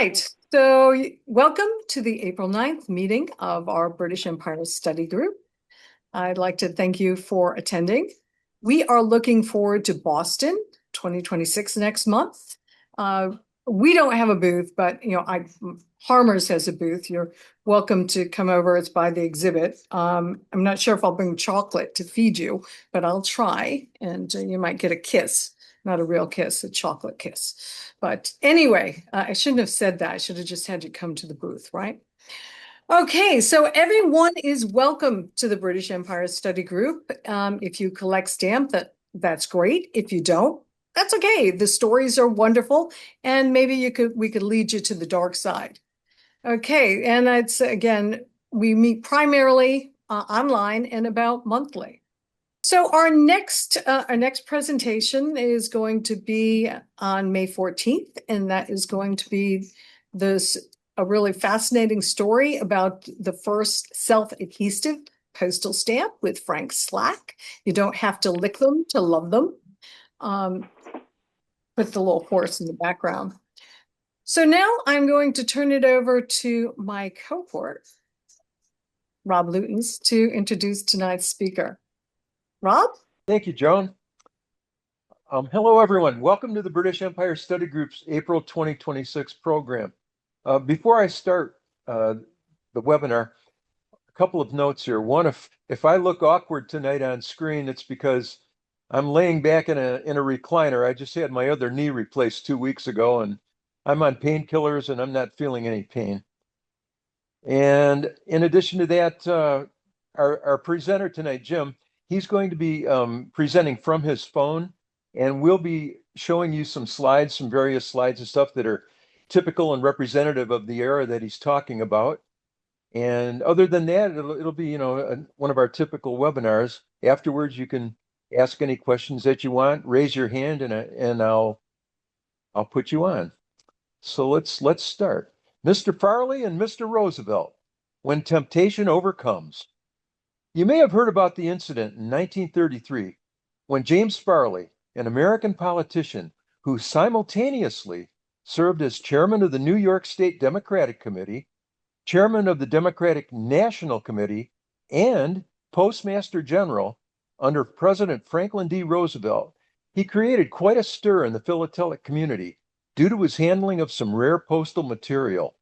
right, so welcome to the April 9th meeting of our British Empire Study Group. I'd like to thank you for attending. We are looking forward to Boston 2026 next month. We don't have a booth, but Harmer's has a booth. You're welcome to come over. It's by the exhibit. I'm not sure if I'll bring chocolate to feed you, but I'll try, and you might get a kiss. Not a real kiss, a chocolate kiss. But anyway, I shouldn't have said that. I should have just had you come to the booth, right? Okay, so everyone is welcome to the British Empire Study Group. If you collect stamp, that's great. If you don't, that's okay. The stories are wonderful, and maybe we could lead you to the dark side. Okay, and it's again, we meet primarily online and about monthly. So our next presentation is going to be on May 14th, and that is going to be a really fascinating story about the first self-adhesive postal stamp with Frank Slack. You don't have to lick them to love them. Put the little horse in the background. So now I'm going to turn it over to my cohort, Rob Lutens, to introduce tonight's speaker. Rob? Thank you, Joan. Hello, everyone. Welcome to the British Empire Study Group's April 2026 program. Before I start the webinar, a couple of notes here. One, if I look awkward tonight on screen, it's because I'm laying back in a recliner. I just had my other knee replaced 2 weeks ago, and I'm on painkillers, and I'm not feeling any pain. And in addition to that, our presenter tonight, Jim, he's going to be presenting from his phone, and we'll be showing you some slides, some various slides and stuff that are typical and representative of the era that he's talking about. And other than that, it'll be, one of our typical webinars. Afterwards, you can ask any questions that you want, raise your hand, and I'll put you on. So let's start. Mr. Farley and Mr. Roosevelt, when temptation overcomes. You may have heard about the incident in 1933 when James Farley, an American politician who simultaneously served as chairman of the New York State Democratic Committee, chairman of the Democratic National Committee, and Postmaster General under President Franklin D. Roosevelt, he created quite a stir in the philatelic community due to his handling of some rare postal material.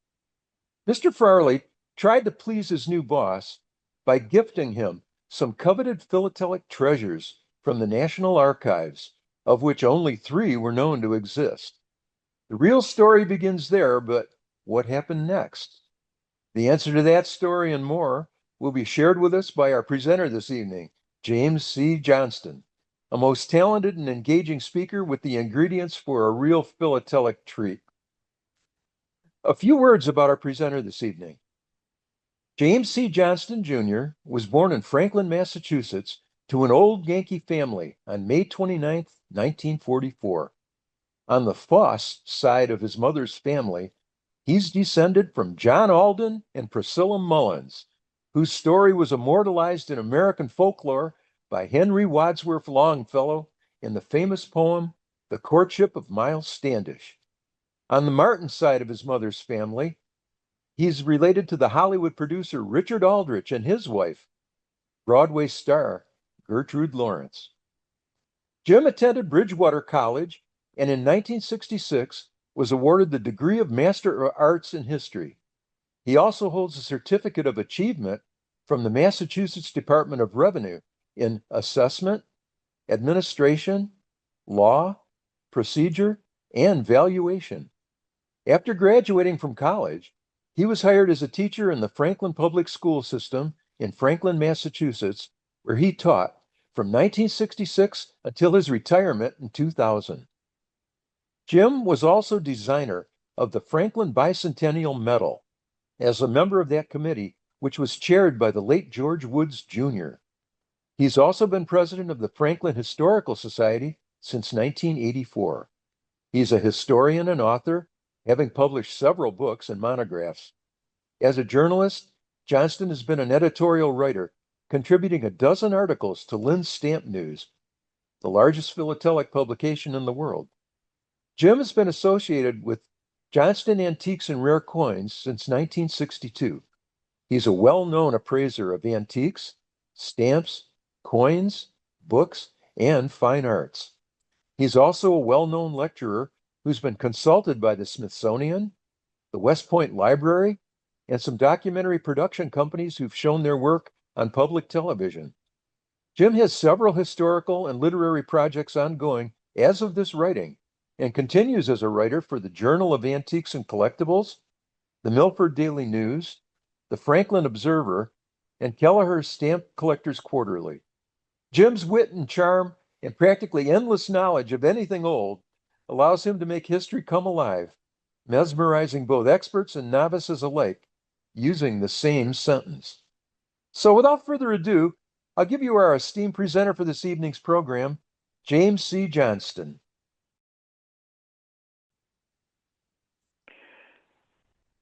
Mr. Farley tried to please his new boss by gifting him some coveted philatelic treasures from the National Archives, of which only 3 were known to exist. The real story begins there, but what happened next? The answer to that story and more will be shared with us by our presenter this evening, James C. Johnston, a most talented and engaging speaker with the ingredients for a real philatelic treat. A few words about our presenter this evening. James C. Johnston, Jr. was born in Franklin, Massachusetts, to an old Yankee family on May 29, 1944. On the Foss side of his mother's family, he's descended from John Alden and Priscilla Mullins, whose story was immortalized in American folklore by Henry Wadsworth Longfellow in the famous poem, The Courtship of Miles Standish. On the Martin side of his mother's family, he's related to the Hollywood producer Richard Aldrich and his wife, Broadway star Gertrude Lawrence. Jim attended Bridgewater College and in 1966 was awarded the degree of Master of Arts in History. He also holds a certificate of achievement from the Massachusetts Department of Revenue in assessment, administration, law, procedure, and valuation. After graduating from college, he was hired as a teacher in the Franklin Public School System in Franklin, Massachusetts, where he taught from 1966 until his retirement in 2000. Jim was also designer of the Franklin Bicentennial Medal as a member of that committee, which was chaired by the late George Woods, Jr. He's also been president of the Franklin Historical Society since 1984. He's a historian and author, having published several books and monographs. As a journalist, Johnston has been an editorial writer, contributing a dozen articles to Lynn's Stamp News, the largest philatelic publication in the world. Jim has been associated with Johnston Antiques and Rare Coins since 1962. He's a well-known appraiser of antiques, stamps, coins, books, and fine arts. He's also a well-known lecturer who's been consulted by the Smithsonian, the West Point Library, and some documentary production companies who've shown their work on public television. Jim has several historical and literary projects ongoing as of this writing and continues as a writer for the Journal of Antiques and Collectibles, the Milford Daily News, the Franklin Observer, and Kelleher's Stamp Collectors Quarterly. Jim's wit and charm and practically endless knowledge of anything old allows him to make history come alive, mesmerizing both experts and novices alike using the same sentence. So without further ado, I'll give you our esteemed presenter for this evening's program, James C. Johnston.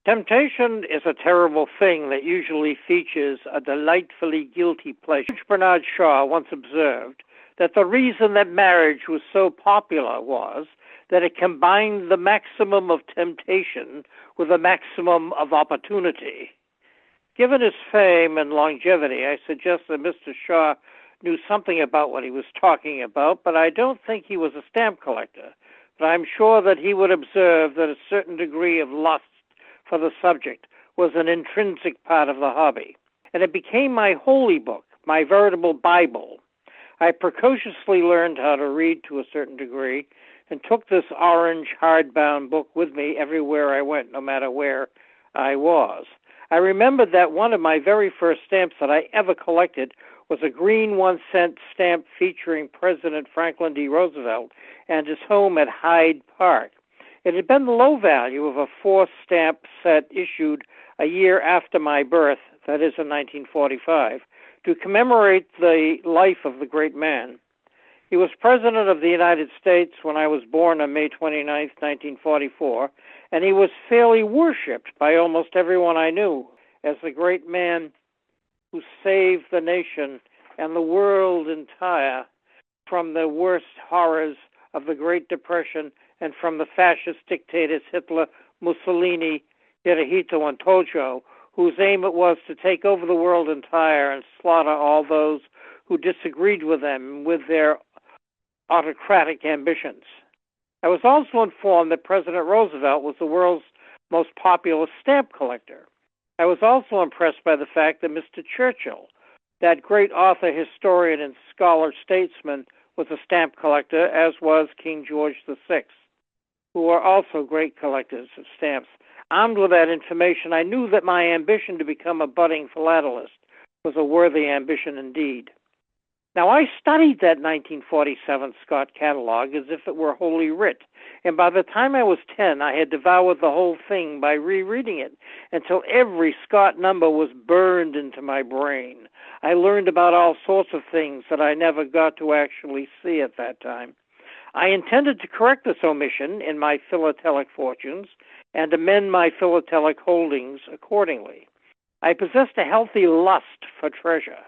Temptation is a terrible thing that usually features a delightfully guilty pleasure. Bernard Shaw once observed that the reason that marriage was so popular was that it combined the maximum of temptation with a maximum of opportunity. Given his fame and longevity, I suggest that Mr. Shaw knew something about what he was talking about, but I don't think he was a stamp collector. But I'm sure that he would observe that a certain degree of lust for the subject was an intrinsic part of the hobby, and it became my holy book, my veritable Bible. I precociously learned how to read to a certain degree and took this orange hardbound book with me everywhere I went, no matter where I was. I remembered that one of my very first stamps that I ever collected was a green 1-cent stamp featuring President Franklin D. Roosevelt and his home at Hyde Park. It had been the low value of a 4-stamp set issued a year after my birth, that is in 1945, to commemorate the life of the great man. He was President of the United States when I was born on May 29, 1944, and he was fairly worshipped by almost everyone I knew as the great man who saved the nation and the world entire from the worst horrors of the Great Depression and from the fascist dictators Hitler, Mussolini, Hirohito, and Tojo, whose aim it was to take over the world entire and slaughter all those who disagreed with them with their autocratic ambitions. I was also informed that President Roosevelt was the world's most popular stamp collector. I was also impressed by the fact that Mr. Churchill, that great author, historian, and scholar statesman, was a stamp collector, as was King George VI, who are also great collectors of stamps. Armed with that information, I knew that my ambition to become a budding philatelist was a worthy ambition indeed. Now, I studied that 1947 Scott catalog as if it were Holy Writ, and by the time I was 10, I had devoured the whole thing by rereading it until every Scott number was burned into my brain. I learned about all sorts of things that I never got to actually see at that time. I intended to correct this omission in my philatelic fortunes and amend my philatelic holdings accordingly. I possessed a healthy lust for treasure,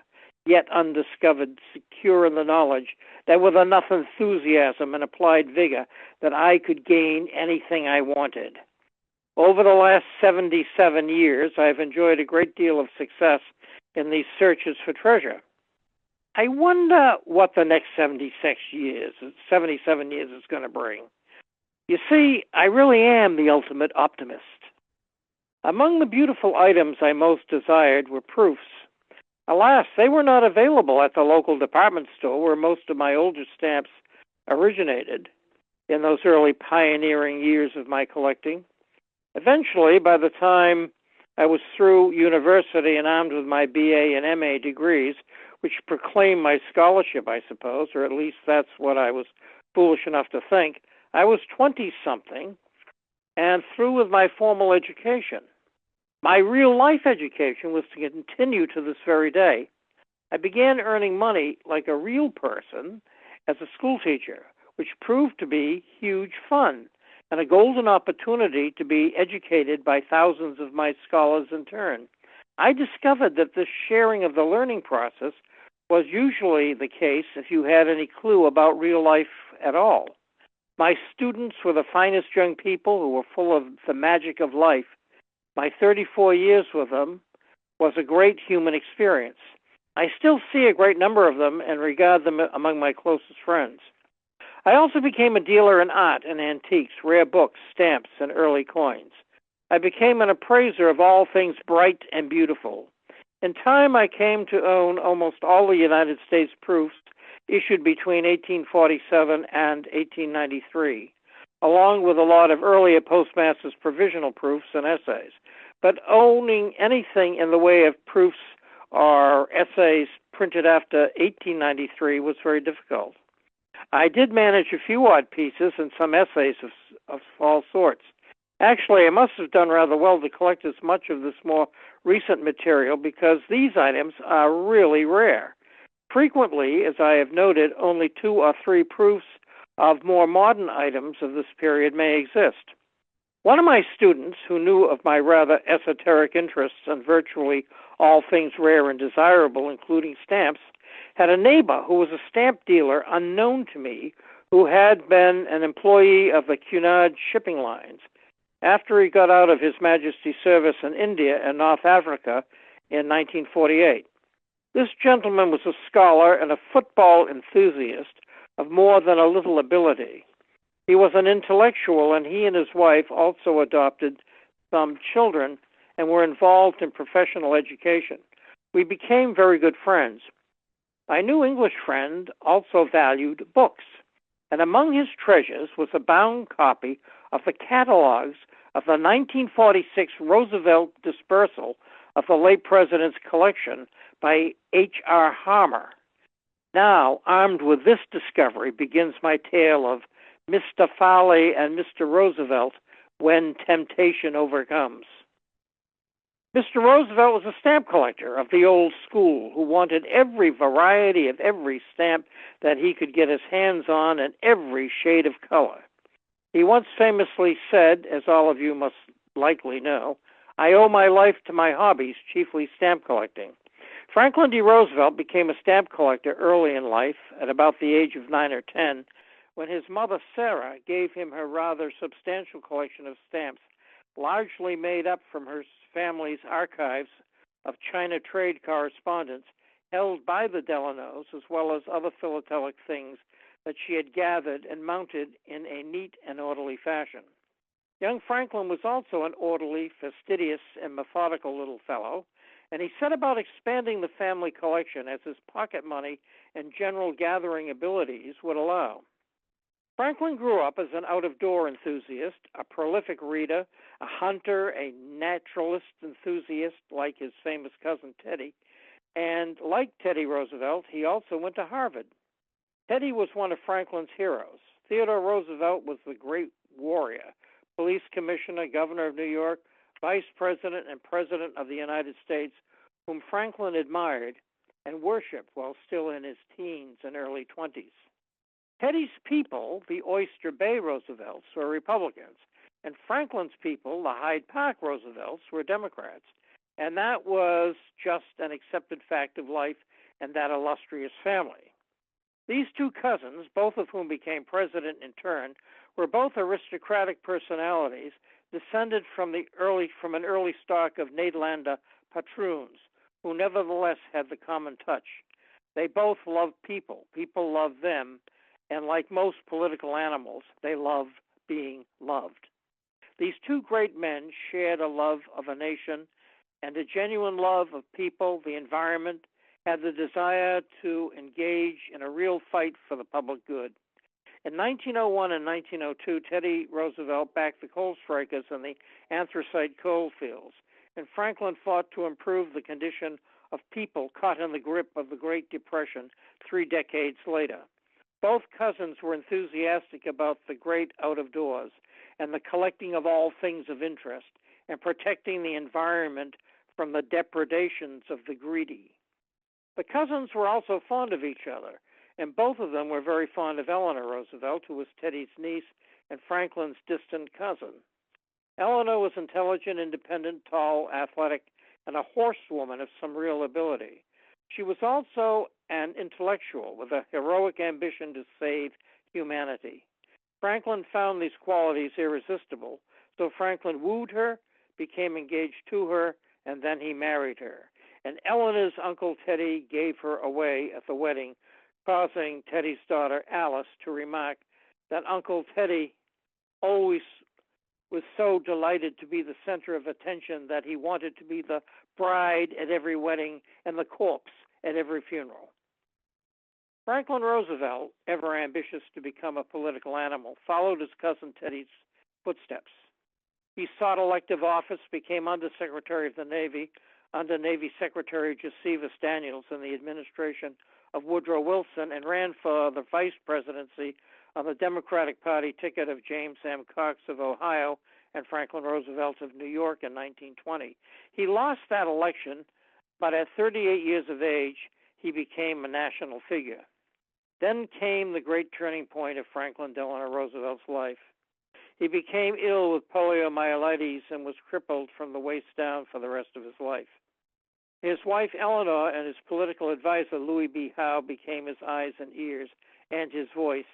yet undiscovered, secure in the knowledge that with enough enthusiasm and applied vigor that I could gain anything I wanted. Over the last 77 years, I've enjoyed a great deal of success in these searches for treasure. I wonder what the next 77 years is going to bring. You see, I really am the ultimate optimist. Among the beautiful items I most desired were proofs. Alas, they were not available at the local department store where most of my older stamps originated in those early pioneering years of my collecting. Eventually, by the time I was through university and armed with my BA and MA degrees, which proclaimed my scholarship, I suppose, or at least that's what I was foolish enough to think, I was 20-something and through with my formal education. My real-life education was to continue to this very day. I began earning money like a real person as a schoolteacher, which proved to be huge fun and a golden opportunity to be educated by thousands of my scholars in turn. I discovered that this sharing of the learning process was usually the case if you had any clue about real life at all. My students were the finest young people who were full of the magic of life. My 34 years with them was a great human experience. I still see a great number of them and regard them among my closest friends. I also became a dealer in art and antiques, rare books, stamps, and early coins. I became an appraiser of all things bright and beautiful. In time, I came to own almost all the United States proofs issued between 1847 and 1893, along with a lot of earlier postmasters' provisional proofs and essays. But owning anything in the way of proofs or essays printed after 1893 was very difficult. I did manage a few odd pieces and some essays of all sorts. Actually, I must have done rather well to collect as much of this more recent material because these items are really rare. Frequently, as I have noted, only 2 or 3 proofs of more modern items of this period may exist. One of my students, who knew of my rather esoteric interests in virtually all things rare and desirable, including stamps, had a neighbor who was a stamp dealer unknown to me, who had been an employee of the Cunard shipping lines. After he got out of His Majesty's service in India and North Africa in 1948. This gentleman was a scholar and a football enthusiast of more than a little ability. He was an intellectual, and he and his wife also adopted some children and were involved in professional education. We became very good friends. My new English friend also valued books, and among his treasures was a bound copy of the catalogs of the 1946 Roosevelt dispersal of the late president's collection by H.R. Harmer. Now, armed with this discovery, begins my tale of Mr. Farley and Mr. Roosevelt when temptation overcomes. Mr. Roosevelt was a stamp collector of the old school who wanted every variety of every stamp that he could get his hands on in every shade of color. He once famously said, as all of you must likely know, "I owe my life to my hobbies, chiefly stamp collecting." Franklin D. Roosevelt became a stamp collector early in life, at about the age of 9 or 10, when his mother, Sarah, gave him her rather substantial collection of stamps, largely made up from her family's archives of China trade correspondence held by the Delanos, as well as other philatelic things that she had gathered and mounted in a neat and orderly fashion. Young Franklin was also an orderly, fastidious, and methodical little fellow, and he set about expanding the family collection as his pocket money and general gathering abilities would allow. Franklin grew up as an out-of-door enthusiast, a prolific reader, a hunter, a naturalist enthusiast like his famous cousin Teddy, and like Teddy Roosevelt, he also went to Harvard. Teddy was one of Franklin's heroes. Theodore Roosevelt was the great warrior, police commissioner, governor of New York, vice president, and president of the United States, whom Franklin admired and worshipped while still in his teens and early 20s. Teddy's people, the Oyster Bay Roosevelts, were Republicans, and Franklin's people, the Hyde Park Roosevelts, were Democrats. And that was just an accepted fact of life in that illustrious family. These two cousins, both of whom became president in turn, were both aristocratic personalities descended from an early stock of Nederlander patroons, who nevertheless had the common touch. They both loved people. People loved them. And like most political animals, they love being loved. These two great men shared a love of a nation and a genuine love of people, the environment, had the desire to engage in a real fight for the public good. In 1901 and 1902, Teddy Roosevelt backed the coal strikers in the anthracite coal fields, and Franklin fought to improve the condition of people caught in the grip of the Great Depression 3 decades later. Both cousins were enthusiastic about the great out-of-doors and the collecting of all things of interest and protecting the environment from the depredations of the greedy. The cousins were also fond of each other, and both of them were very fond of Eleanor Roosevelt, who was Teddy's niece and Franklin's distant cousin. Eleanor was intelligent, independent, tall, athletic, and a horsewoman of some real ability. She was also an intellectual with a heroic ambition to save humanity. Franklin found these qualities irresistible, so Franklin wooed her, became engaged to her, and then he married her. And Eleanor's Uncle Teddy gave her away at the wedding, causing Teddy's daughter Alice to remark that Uncle Teddy always was so delighted to be the center of attention that he wanted to be the bride at every wedding and the corpse at every funeral. Franklin Roosevelt, ever ambitious to become a political animal, followed his cousin Teddy's footsteps. He sought elective office, became Undersecretary of the Navy under Navy Secretary Josephus Daniels in the administration of Woodrow Wilson, and ran for the vice presidency on the Democratic Party ticket of James M. Cox of Ohio and Franklin Roosevelt of New York in 1920. He lost that election, but at 38 years of age, he became a national figure. Then came the great turning point of Franklin Delano Roosevelt's life. He became ill with poliomyelitis and was crippled from the waist down for the rest of his life. His wife Eleanor and his political advisor Louis B. Howe became his eyes and ears and his voice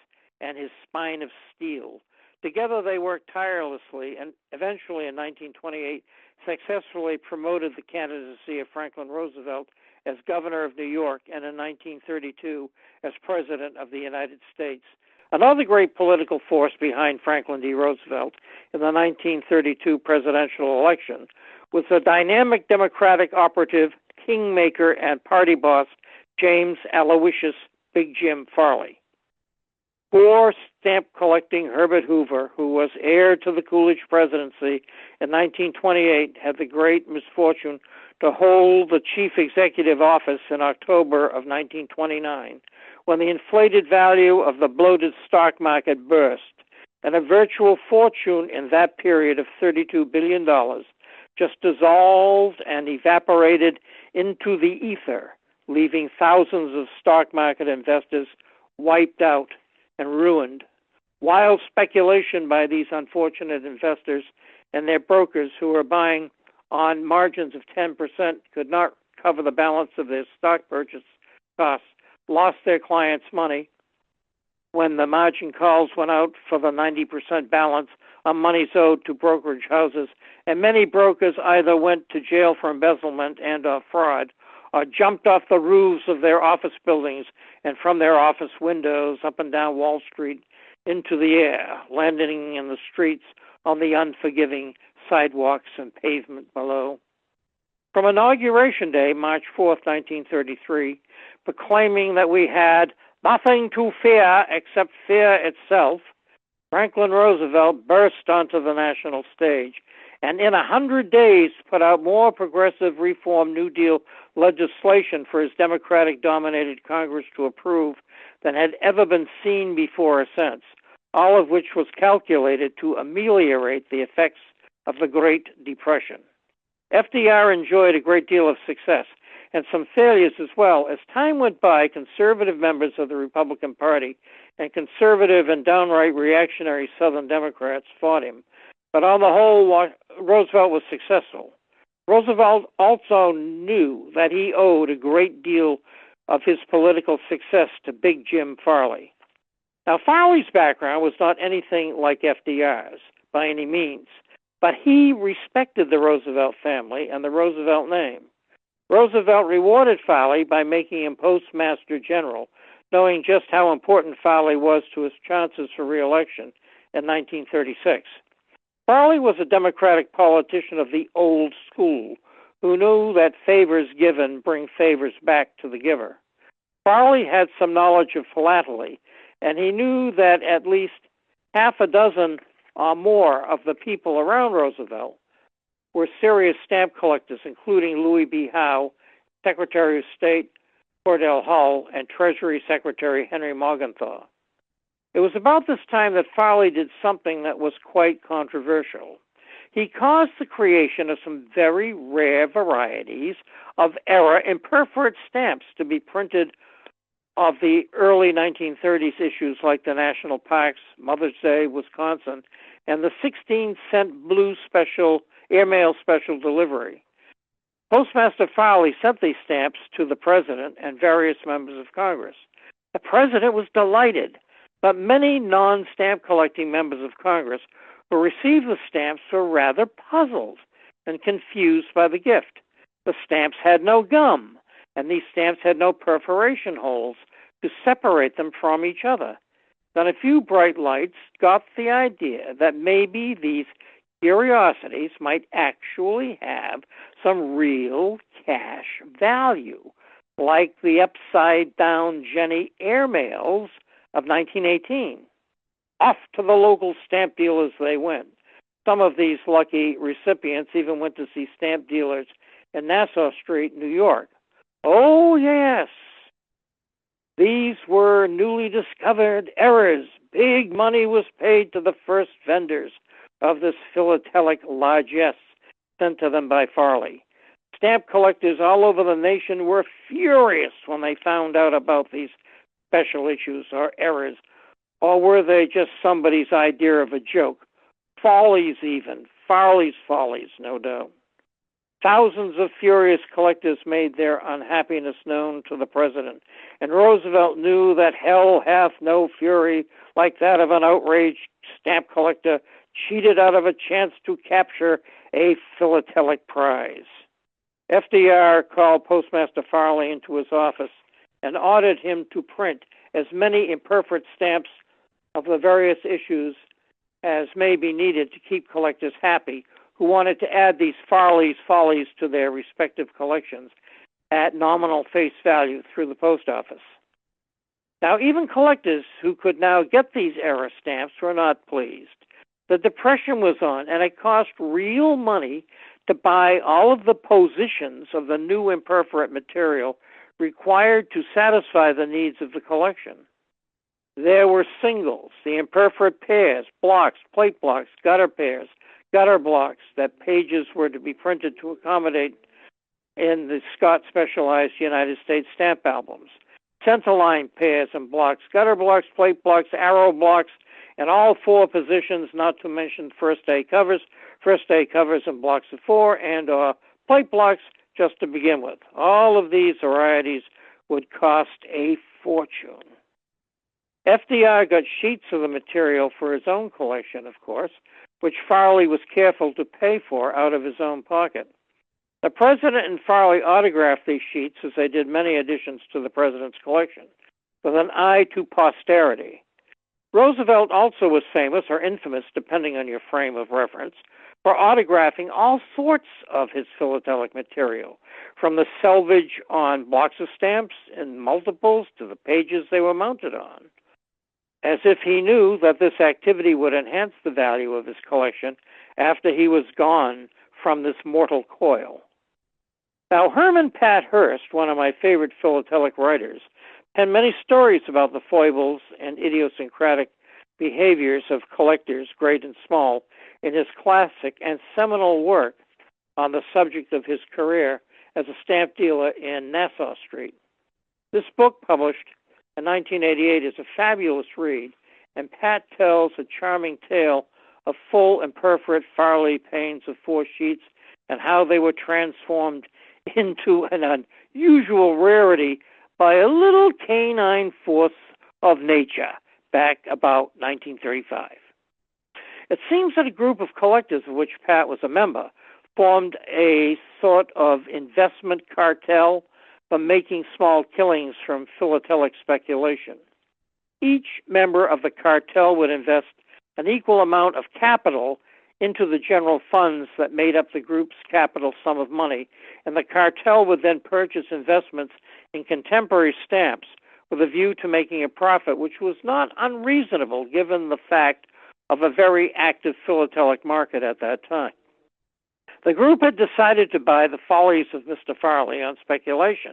and his spine of steel. Together they worked tirelessly and eventually in 1928 successfully promoted the candidacy of Franklin Roosevelt as governor of New York and in 1932 as president of the United States. Another great political force behind Franklin D. Roosevelt in the 1932 presidential election was the dynamic Democratic operative, kingmaker, and party boss James Aloysius Big Jim Farley. Poor stamp-collecting Herbert Hoover, who was heir to the Coolidge presidency in 1928, had the great misfortune to hold the chief executive office in October of 1929, when the inflated value of the bloated stock market burst, and a virtual fortune in that period of $32 billion just dissolved and evaporated into the ether, leaving thousands of stock market investors wiped out and ruined. Wild speculation by these unfortunate investors and their brokers who were buying on margins of 10% could not cover the balance of their stock purchase costs, lost their clients' money when the margin calls went out for the 90% balance on monies owed to brokerage houses, and many brokers either went to jail for embezzlement and fraud or jumped off the roofs of their office buildings and from their office windows up and down Wall Street into the air, landing in the streets on the unforgiving sidewalks and pavement below. From Inauguration Day, March 4th, 1933, proclaiming that we had nothing to fear except fear itself, Franklin Roosevelt burst onto the national stage and in 100 days put out more progressive reform New Deal legislation for his Democratic-dominated Congress to approve than had ever been seen before or since, all of which was calculated to ameliorate the effects of the Great Depression. FDR enjoyed a great deal of success and some failures as well. As time went by, conservative members of the Republican Party and conservative and downright reactionary Southern Democrats fought him. But on the whole, Roosevelt was successful. Roosevelt also knew that he owed a great deal of his political success to Big Jim Farley. Now, Farley's background was not anything like FDR's by any means, but he respected the Roosevelt family and the Roosevelt name. Roosevelt rewarded Farley by making him Postmaster General, knowing just how important Farley was to his chances for re-election in 1936. Farley was a Democratic politician of the old school who knew that favors given bring favors back to the giver. Farley had some knowledge of philately, and he knew that at least half a dozen or more of the people around Roosevelt were serious stamp collectors, including Louis B. Howe, Secretary of State Cordell Hull, and Treasury Secretary Henry Morgenthau. It was about this time that Farley did something that was quite controversial. He caused the creation of some very rare varieties of error imperforate stamps to be printed of the early 1930s issues like the National Parks, Mother's Day, Wisconsin, and the 16-cent blue special airmail special delivery. Postmaster Farley sent these stamps to the president and various members of Congress. The president was delighted. But many non-stamp collecting members of Congress who received the stamps were rather puzzled and confused by the gift. The stamps had no gum, and these stamps had no perforation holes to separate them from each other. Then a few bright lights got the idea that maybe these curiosities might actually have some real cash value, like the upside-down Jenny airmails of 1918. Off to the local stamp dealers they went. Some of these lucky recipients even went to see stamp dealers in Nassau Street, New York. Oh, yes. These were newly discovered errors. Big money was paid to the first vendors of this philatelic largesse sent to them by Farley. Stamp collectors all over the nation were furious when they found out about these special issues or errors. Or were they just somebody's idea of a joke? Follies even. Farley's follies, no doubt. Thousands of furious collectors made their unhappiness known to the president, and Roosevelt knew that hell hath no fury like that of an outraged stamp collector cheated out of a chance to capture a philatelic prize. FDR called Postmaster Farley into his office and ordered him to print as many imperfect stamps of the various issues as may be needed to keep collectors happy who wanted to add these Farley's follies to their respective collections at nominal face value through the post office. Now, even collectors who could now get these error stamps were not pleased. The Depression was on, and it cost real money to buy all of the positions of the new imperforate material required to satisfy the needs of the collection. There were singles, the imperforate pairs, blocks, plate blocks, gutter pairs, gutter blocks that pages were to be printed to accommodate in the Scott Specialized United States stamp albums. Centerline pairs and blocks, gutter blocks, plate blocks, arrow blocks, and all four positions, not to mention first day covers in blocks of four, and plate blocks just to begin with. All of these varieties would cost a fortune. FDR got sheets of the material for his own collection, of course, which Farley was careful to pay for out of his own pocket. The president and Farley autographed these sheets, as they did many additions to the president's collection, with an eye to posterity. Roosevelt also was famous, or infamous, depending on your frame of reference, for autographing all sorts of his philatelic material, from the selvage on blocks of stamps in multiples to the pages they were mounted on, as if he knew that this activity would enhance the value of his collection after he was gone from this mortal coil. Now, Herman Pat Hearst, one of my favorite philatelic writers, penned many stories about the foibles and idiosyncratic behaviors of collectors, great and small, in his classic and seminal work on the subject of his career as a stamp dealer in Nassau Street. This book, published in 1988, is a fabulous read, and Pat tells a charming tale of full imperforate Farley panes of four sheets and how they were transformed into an unusual rarity by a little canine force of nature back about 1935. It seems that a group of collectors, of which Pat was a member, formed a sort of investment cartel for making small killings from philatelic speculation. Each member of the cartel would invest an equal amount of capital into the general funds that made up the group's capital sum of money, and the cartel would then purchase investments in contemporary stamps with a view to making a profit, which was not unreasonable given the fact of a very active philatelic market at that time. The group had decided to buy the follies of Mr. Farley on speculation,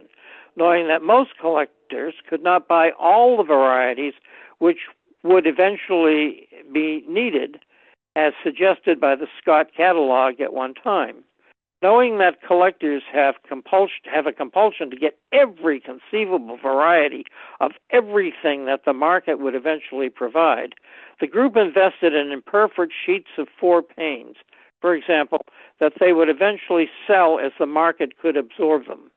knowing that most collectors could not buy all the varieties which would eventually be needed, as suggested by the Scott catalog at one time. Knowing that collectors have a compulsion to get every conceivable variety of everything that the market would eventually provide, the group invested in imperforate sheets of four panes, for example, that they would eventually sell as the market could absorb them.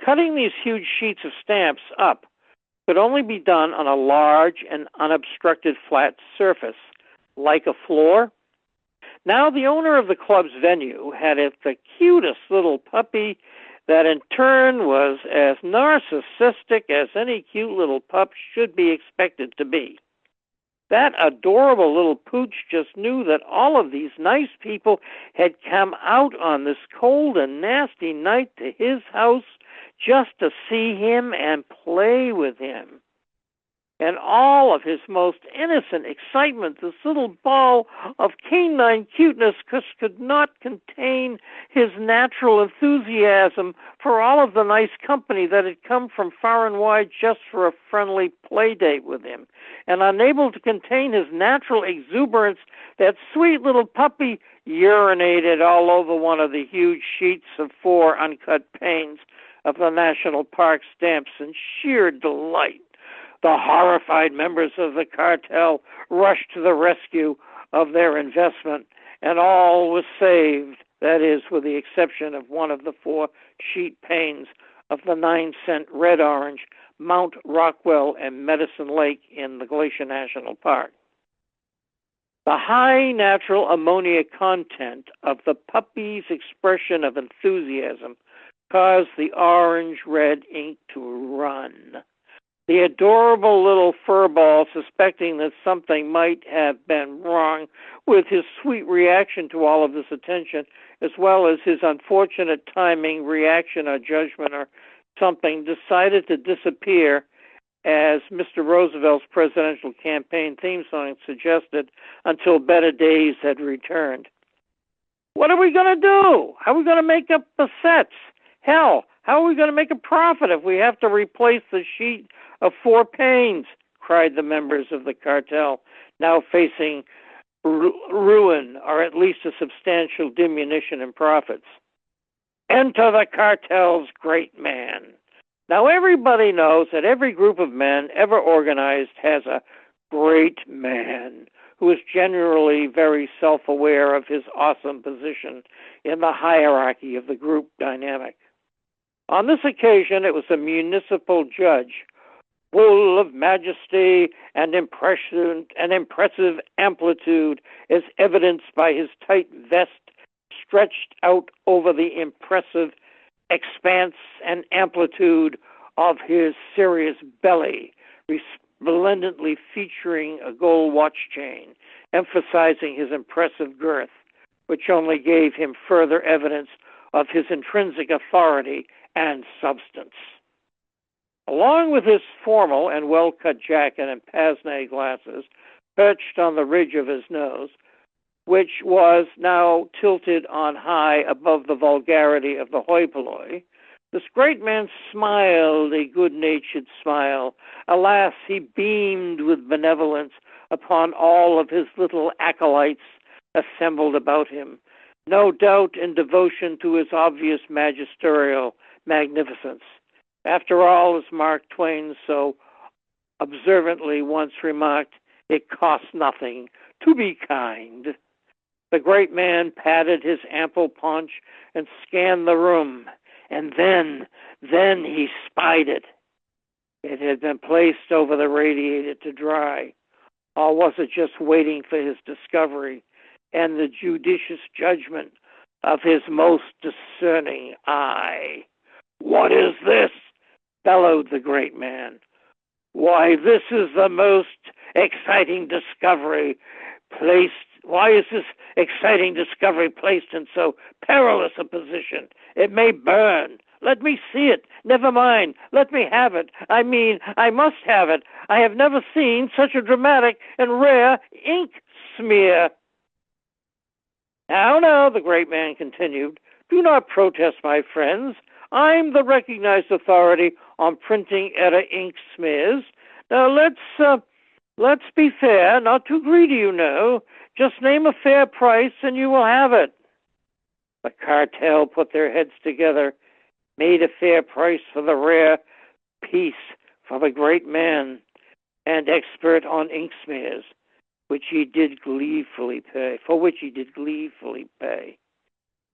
Cutting these huge sheets of stamps up could only be done on a large and unobstructed flat surface, like a floor. Now the owner of the club's venue had the cutest little puppy that in turn was as narcissistic as any cute little pup should be expected to be. That adorable little pooch just knew that all of these nice people had come out on this cold and nasty night to his house just to see him and play with him. And all of his most innocent excitement, this little ball of canine cuteness could not contain his natural enthusiasm for all of the nice company that had come from far and wide just for a friendly play date with him. And unable to contain his natural exuberance, that sweet little puppy urinated all over one of the huge sheets of 4 uncut panes of the National Park stamps in sheer delight. The horrified members of the cartel rushed to the rescue of their investment, and all was saved, that is, with the exception of one of the 4 sheet panes of the 9-cent red-orange Mount Rockwell and Medicine Lake in the Glacier National Park. The high natural ammonia content of the puppy's expression of enthusiasm caused the orange-red ink to run. The adorable little furball, suspecting that something might have been wrong with his sweet reaction to all of this attention, as well as his unfortunate timing, reaction, or judgment, or something, decided to disappear, as Mr. Roosevelt's presidential campaign theme song suggested, until better days had returned. What are we going to do? How are we going to make up the sets? Hell, how are we going to make a profit if we have to replace the sheet of 4 panes? Cried the members of the cartel, now facing ruin, or at least a substantial diminution in profits. Enter the cartel's great man. Now everybody knows that every group of men ever organized has a great man who is generally very self-aware of his awesome position in the hierarchy of the group dynamic. On this occasion, it was a municipal judge, full of majesty and impressive amplitude, as evidenced by his tight vest stretched out over the impressive expanse and amplitude of his serious belly, resplendently featuring a gold watch chain, emphasizing his impressive girth, which only gave him further evidence of his intrinsic authority and substance. Along with his formal and well-cut jacket and pince-nez glasses perched on the ridge of his nose, which was now tilted on high above the vulgarity of the hoi polloi, this great man smiled a good-natured smile. Alas, he beamed with benevolence upon all of his little acolytes assembled about him, no doubt in devotion to his obvious magisterial magnificence. After all, as Mark Twain so observantly once remarked, it costs nothing to be kind. The great man patted his ample paunch and scanned the room, and then he spied it. It had been placed over the radiator to dry, or was it just waiting for his discovery and the judicious judgment of his most discerning eye? "What is this?" bellowed the great man. "Why, this is the most exciting discovery placed. Why is this exciting discovery placed in so perilous a position? It may burn. Let me see it. Never mind. Let me have it. I mean, I must have it. I have never seen such a dramatic and rare ink smear." Now, the great man continued, "do not protest, my friends. I'm the recognized authority on printing error ink smears. Now let's be fair, not too greedy, you know. Just name a fair price and you will have it." The cartel put their heads together, made a fair price for the rare piece for the great man and expert on ink smears, for which he did gleefully pay.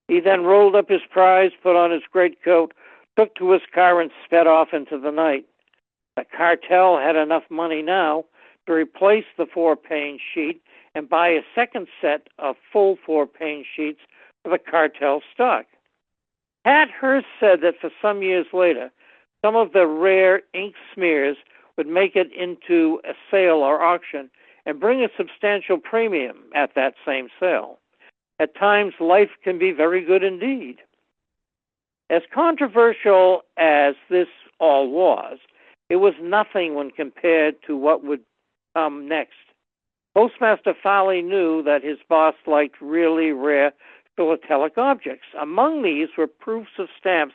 He then rolled up his prize, put on his greatcoat, took to his car, and sped off into the night. The cartel had enough money now to replace the 4-pane sheet and buy a second set of full 4-pane sheets for the cartel stock. Pat Hearst said that for some years later, some of the rare ink smears would make it into a sale or auction and bring a substantial premium at that same sale. At times, life can be very good indeed. As controversial as this all was, it was nothing when compared to what would come next. Postmaster Farley knew that his boss liked really rare philatelic objects. Among these were proofs of stamps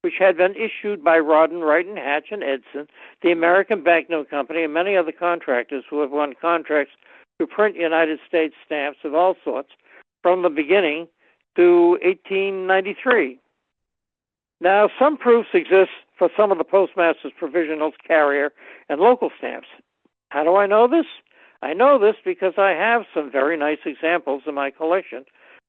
which had been issued by Rodden, Wright and Hatch and Edson, the American Banknote Company, and many other contractors who have won contracts to print United States stamps of all sorts from the beginning to 1893. Now, some proofs exist for some of the postmaster's provisionals, carrier, and local stamps. How do I know this? I know this because I have some very nice examples in my collection,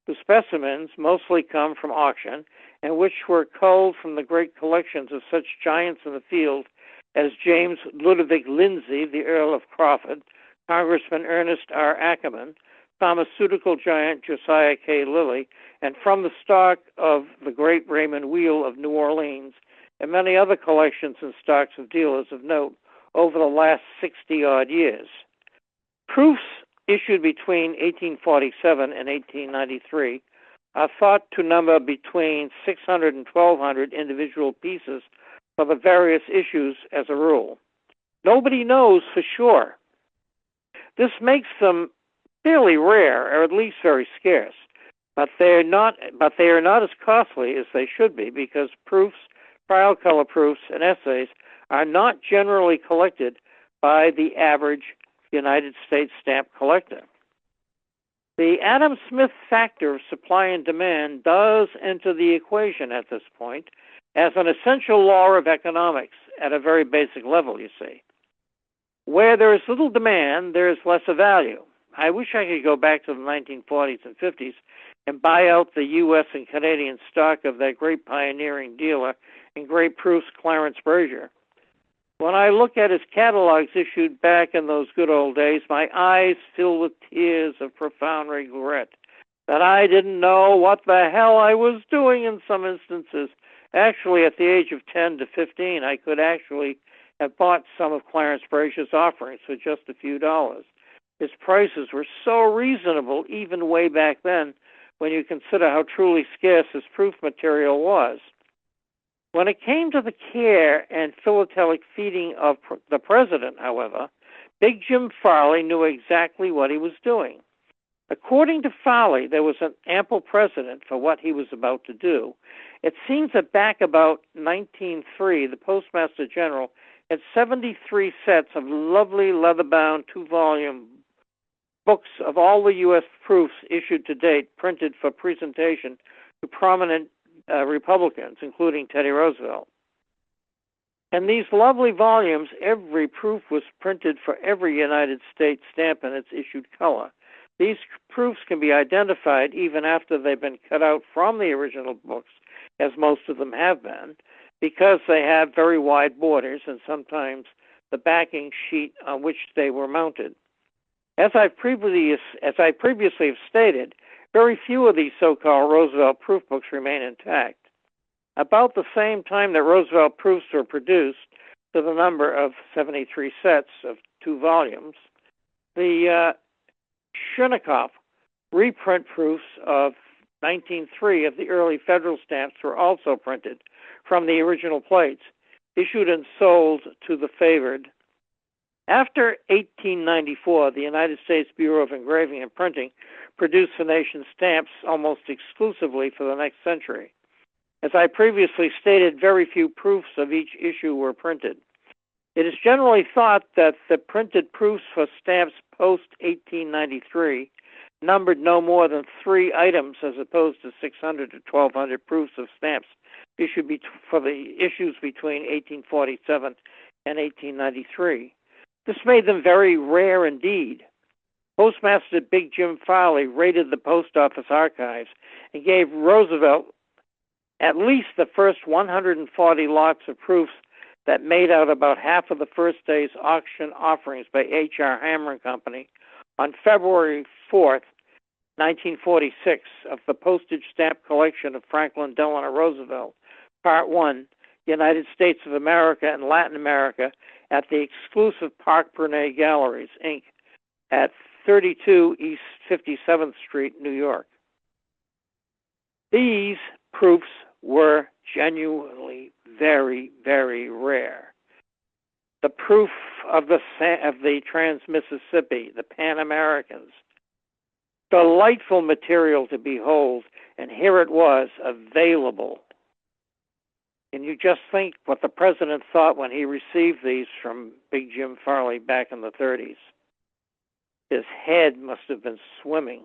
whose specimens mostly come from auction and which were culled from the great collections of such giants in the field as James Ludwig Lindsay, the Earl of Crawford, Congressman Ernest R. Ackerman, pharmaceutical giant Josiah K. Lilly, and from the stock of the great Raymond Wheel of New Orleans, and many other collections and stocks of dealers of note over the last 60-odd years. Proofs issued between 1847 and 1893 are thought to number between 600 and 1,200 individual pieces for the various issues as a rule. Nobody knows for sure. This makes them fairly rare, or at least very scarce, but they are not as costly as they should be, because proofs, trial color proofs, and essays are not generally collected by the average United States stamp collector. The Adam Smith factor of supply and demand does enter the equation at this point as an essential law of economics at a very basic level, you see. Where there is little demand, there is less of value. I wish I could go back to the 1940s and 50s and buy out the U.S. and Canadian stock of that great pioneering dealer in great proofs, Clarence Brazier. When I look at his catalogs issued back in those good old days, my eyes fill with tears of profound regret that I didn't know what the hell I was doing in some instances. Actually, at the age of 10 to 15, I could actually have bought some of Clarence Brazier's offerings for just a few dollars. His prices were so reasonable even way back then when you consider how truly scarce his proof material was. When it came to the care and philatelic feeding of the president, however, Big Jim Farley knew exactly what he was doing. According to Farley, there was an ample precedent for what he was about to do. It seems that back about 1903, the Postmaster General had 73 sets of lovely leather-bound 2-volume books of all the U.S. proofs issued to date, printed for presentation to prominent Republicans, including Teddy Roosevelt. And these lovely volumes, every proof was printed for every United States stamp in its issued color. These proofs can be identified even after they've been cut out from the original books, as most of them have been, because they have very wide borders and sometimes the backing sheet on which they were mounted. As I previously have stated, very few of these so-called Roosevelt proof books remain intact. About the same time that Roosevelt proofs were produced, to the number of 73 sets of 2 volumes, the Shinikoff reprint proofs of 1903 of the early federal stamps were also printed from the original plates, issued and sold to the favored. After 1894, the United States Bureau of Engraving and Printing produced the nation's stamps almost exclusively for the next century. As I previously stated, very few proofs of each issue were printed. It is generally thought that the printed proofs for stamps post-1893 numbered no more than 3 items as opposed to 600 to 1,200 proofs of stamps issued for the issues between 1847 and 1893. This made them very rare indeed. Postmaster Big Jim Farley raided the post office archives and gave Roosevelt at least the first 140 lots of proofs that made out about half of the first day's auction offerings by H.R. Hammer and Company on February 4th, 1946, of the postage stamp collection of Franklin Delano Roosevelt, Part 1, United States of America and Latin America, at the exclusive Park Bernay Galleries, Inc., at 32 East 57th Street, New York. These proofs were genuinely very, very rare. The proof of the Trans-Mississippi, the Pan Americans, delightful material to behold, and here it was, available. Can you just think what the president thought when he received these from Big Jim Farley back in the 30s? His head must have been swimming.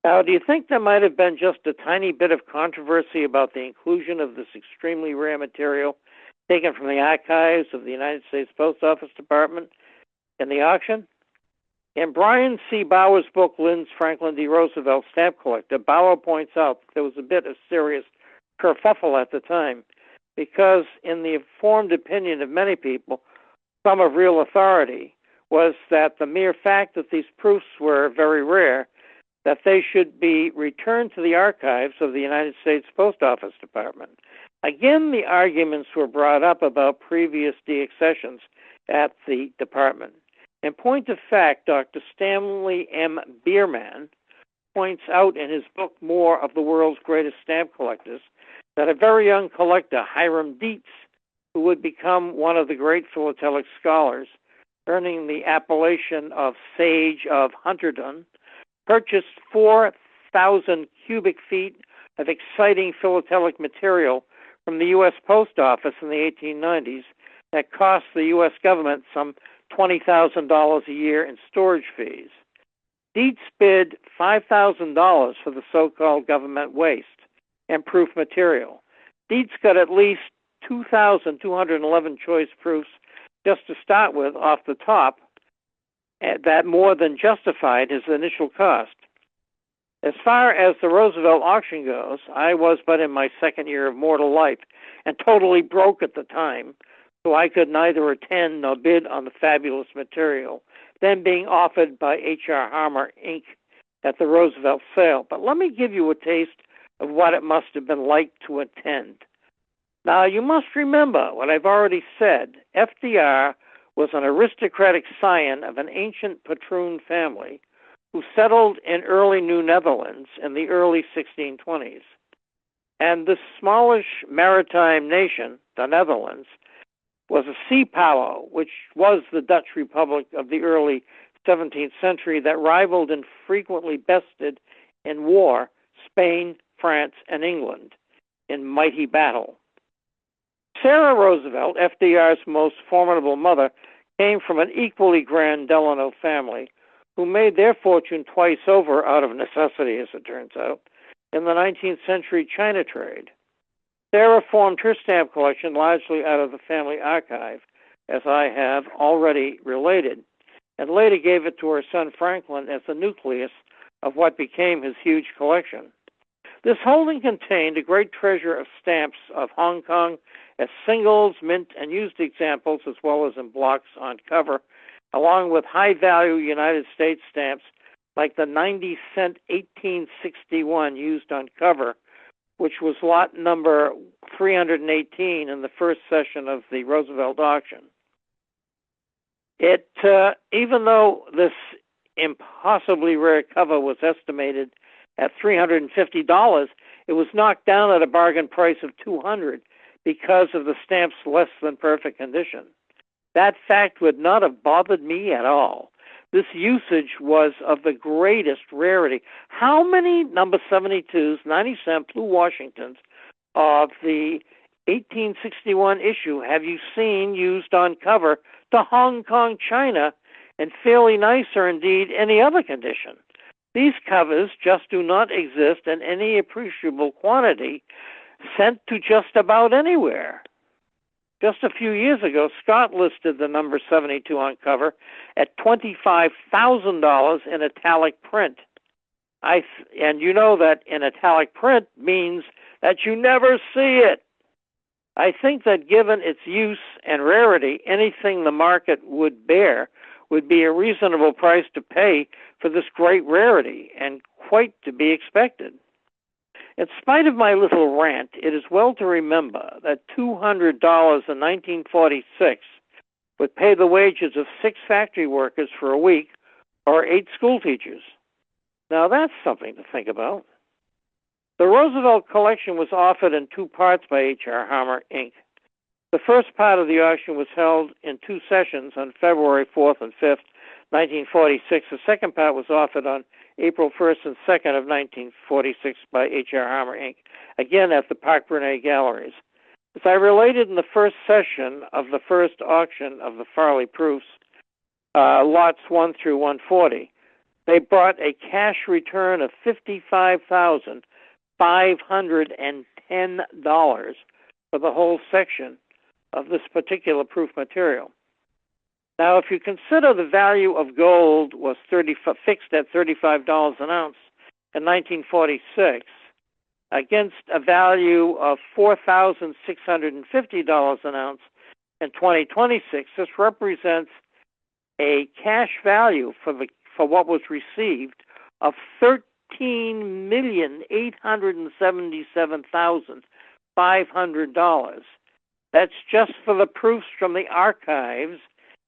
Now, do you think there might have been just a tiny bit of controversy about the inclusion of this extremely rare material taken from the archives of the United States Post Office Department in the auction? In Brian C. Bauer's book, Lynn's Franklin D. Roosevelt Stamp Collector, Bauer points out that there was a bit of serious kerfuffle at the time, because in the informed opinion of many people, some of real authority, was that the mere fact that these proofs were very rare, that they should be returned to the archives of the United States Post Office Department. Again, the arguments were brought up about previous deaccessions at the department. In point of fact, Dr. Stanley M. Bierman points out in his book, More of the World's Greatest Stamp Collectors, that a very young collector, Hiram Dietz, who would become one of the great philatelic scholars, earning the appellation of Sage of Hunterdon, purchased 4,000 cubic feet of exciting philatelic material from the U.S. Post Office in the 1890s that cost the U.S. government some $20,000 a year in storage fees. Dietz bid $5,000 for the so-called government waste and proof material. Dietz got at least 2,211 choice proofs just to start with off the top, that more than justified his initial cost. As far as the Roosevelt auction goes, I was but in my second year of mortal life and totally broke at the time, so I could neither attend nor bid on the fabulous material then being offered by H.R. Hammer, Inc. at the Roosevelt sale. But let me give you a taste of what it must have been like to attend. Now, you must remember what I've already said. FDR was an aristocratic scion of an ancient patroon family who settled in early New Netherlands in the early 1620s. And this smallish maritime nation, the Netherlands, was a sea power, which was the Dutch Republic of the early 17th century that rivaled and frequently bested in war Spain, France, and England in mighty battle. Sarah Roosevelt, FDR's most formidable mother, came from an equally grand Delano family who made their fortune twice over out of necessity, as it turns out, in the 19th century China trade. Sarah formed her stamp collection largely out of the family archive, as I have already related, and later gave it to her son Franklin as the nucleus of what became his huge collection. This holding contained a great treasure of stamps of Hong Kong as singles, mint, and used examples, as well as in blocks on cover, along with high-value United States stamps like the 90-cent 1861 used on cover, which was lot number 318 in the first session of the Roosevelt auction. Even though this impossibly rare cover was estimated at $350, it was knocked down at a bargain price of $200 because of the stamp's less than perfect condition. That fact would not have bothered me at all. This usage was of the greatest rarity. How many number 72s, 90-cent blue Washingtons of the 1861 issue have you seen used on cover to Hong Kong, China, and fairly nice or indeed any other condition? These covers just do not exist in any appreciable quantity sent to just about anywhere. Just a few years ago, Scott listed the number 72 on cover at $25,000 in italic print. And you know that in italic print means that you never see it. I think that given its use and rarity, anything the market would bear would be a reasonable price to pay for this great rarity, and quite to be expected. In spite of my little rant, it is well to remember that $200 in 1946 would pay the wages of 6 factory workers for a week or 8 school teachers. Now that's something to think about. The Roosevelt collection was offered in 2 parts by H.R. Harmer, Inc. The first part of the auction was held in 2 sessions on February 4th and 5th, 1946. The second part was offered on April 1st and 2nd of 1946 by H.R. Harmer, Inc., again at the Park Brunet Galleries. As I related in the first session of the first auction of the Farley proofs, lots 1 through 140, they brought a cash return of $55,510 for the whole section of this particular proof material. Now, if you consider the value of gold was fixed at $35 an ounce in 1946, against a value of $4,650 an ounce in 2026, this represents a cash value for what was received of $13,877,500. That's just for the proofs from the archives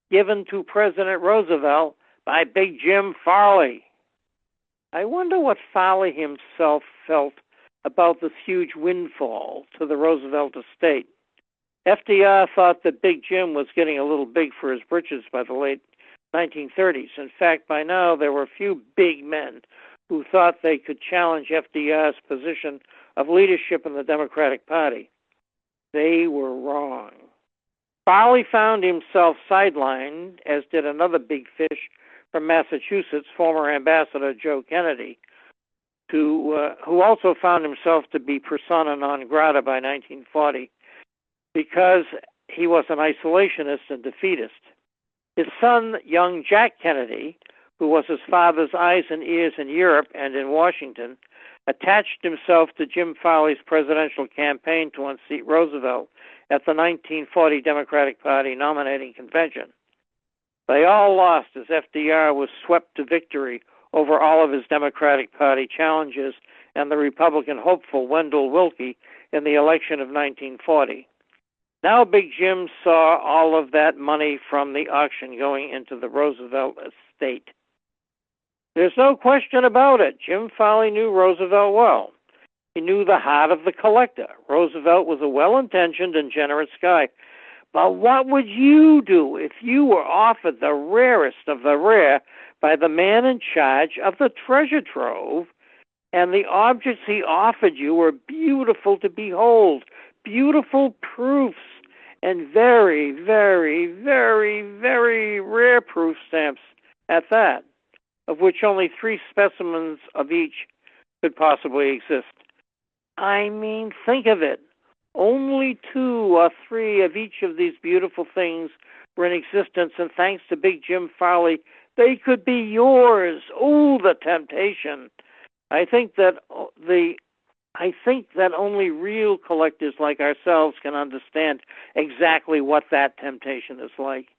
given to President Roosevelt by Big Jim Farley. I wonder what Farley himself felt about this huge windfall to the Roosevelt estate. FDR thought that Big Jim was getting a little big for his britches by the late 1930s. In fact, by now there were a few big men who thought they could challenge FDR's position of leadership in the Democratic Party. They were wrong. Farley found himself sidelined, as did another big fish from Massachusetts, former Ambassador Joe Kennedy, who also found himself to be persona non grata by 1940 because he was an isolationist and defeatist. His son, young Jack Kennedy, who was his father's eyes and ears in Europe and in Washington, attached himself to Jim Farley's presidential campaign to unseat Roosevelt at the 1940 Democratic Party nominating convention. They all lost as FDR was swept to victory over all of his Democratic Party challenges and the Republican hopeful Wendell Willkie in the election of 1940. Now Big Jim saw all of that money from the auction going into the Roosevelt estate. There's no question about it. Jim Farley knew Roosevelt well. He knew the heart of the collector. Roosevelt was a well-intentioned and generous guy. But what would you do if you were offered the rarest of the rare by the man in charge of the treasure trove, and the objects he offered you were beautiful to behold, beautiful proofs, and very, very, very, very rare proof stamps at that, of which only 3 specimens of each could possibly exist? I mean, think of it. Only 2 or 3 of each of these beautiful things were in existence, and thanks to Big Jim Farley, they could be yours. Oh, the temptation. I think that only real collectors like ourselves can understand exactly what that temptation is like.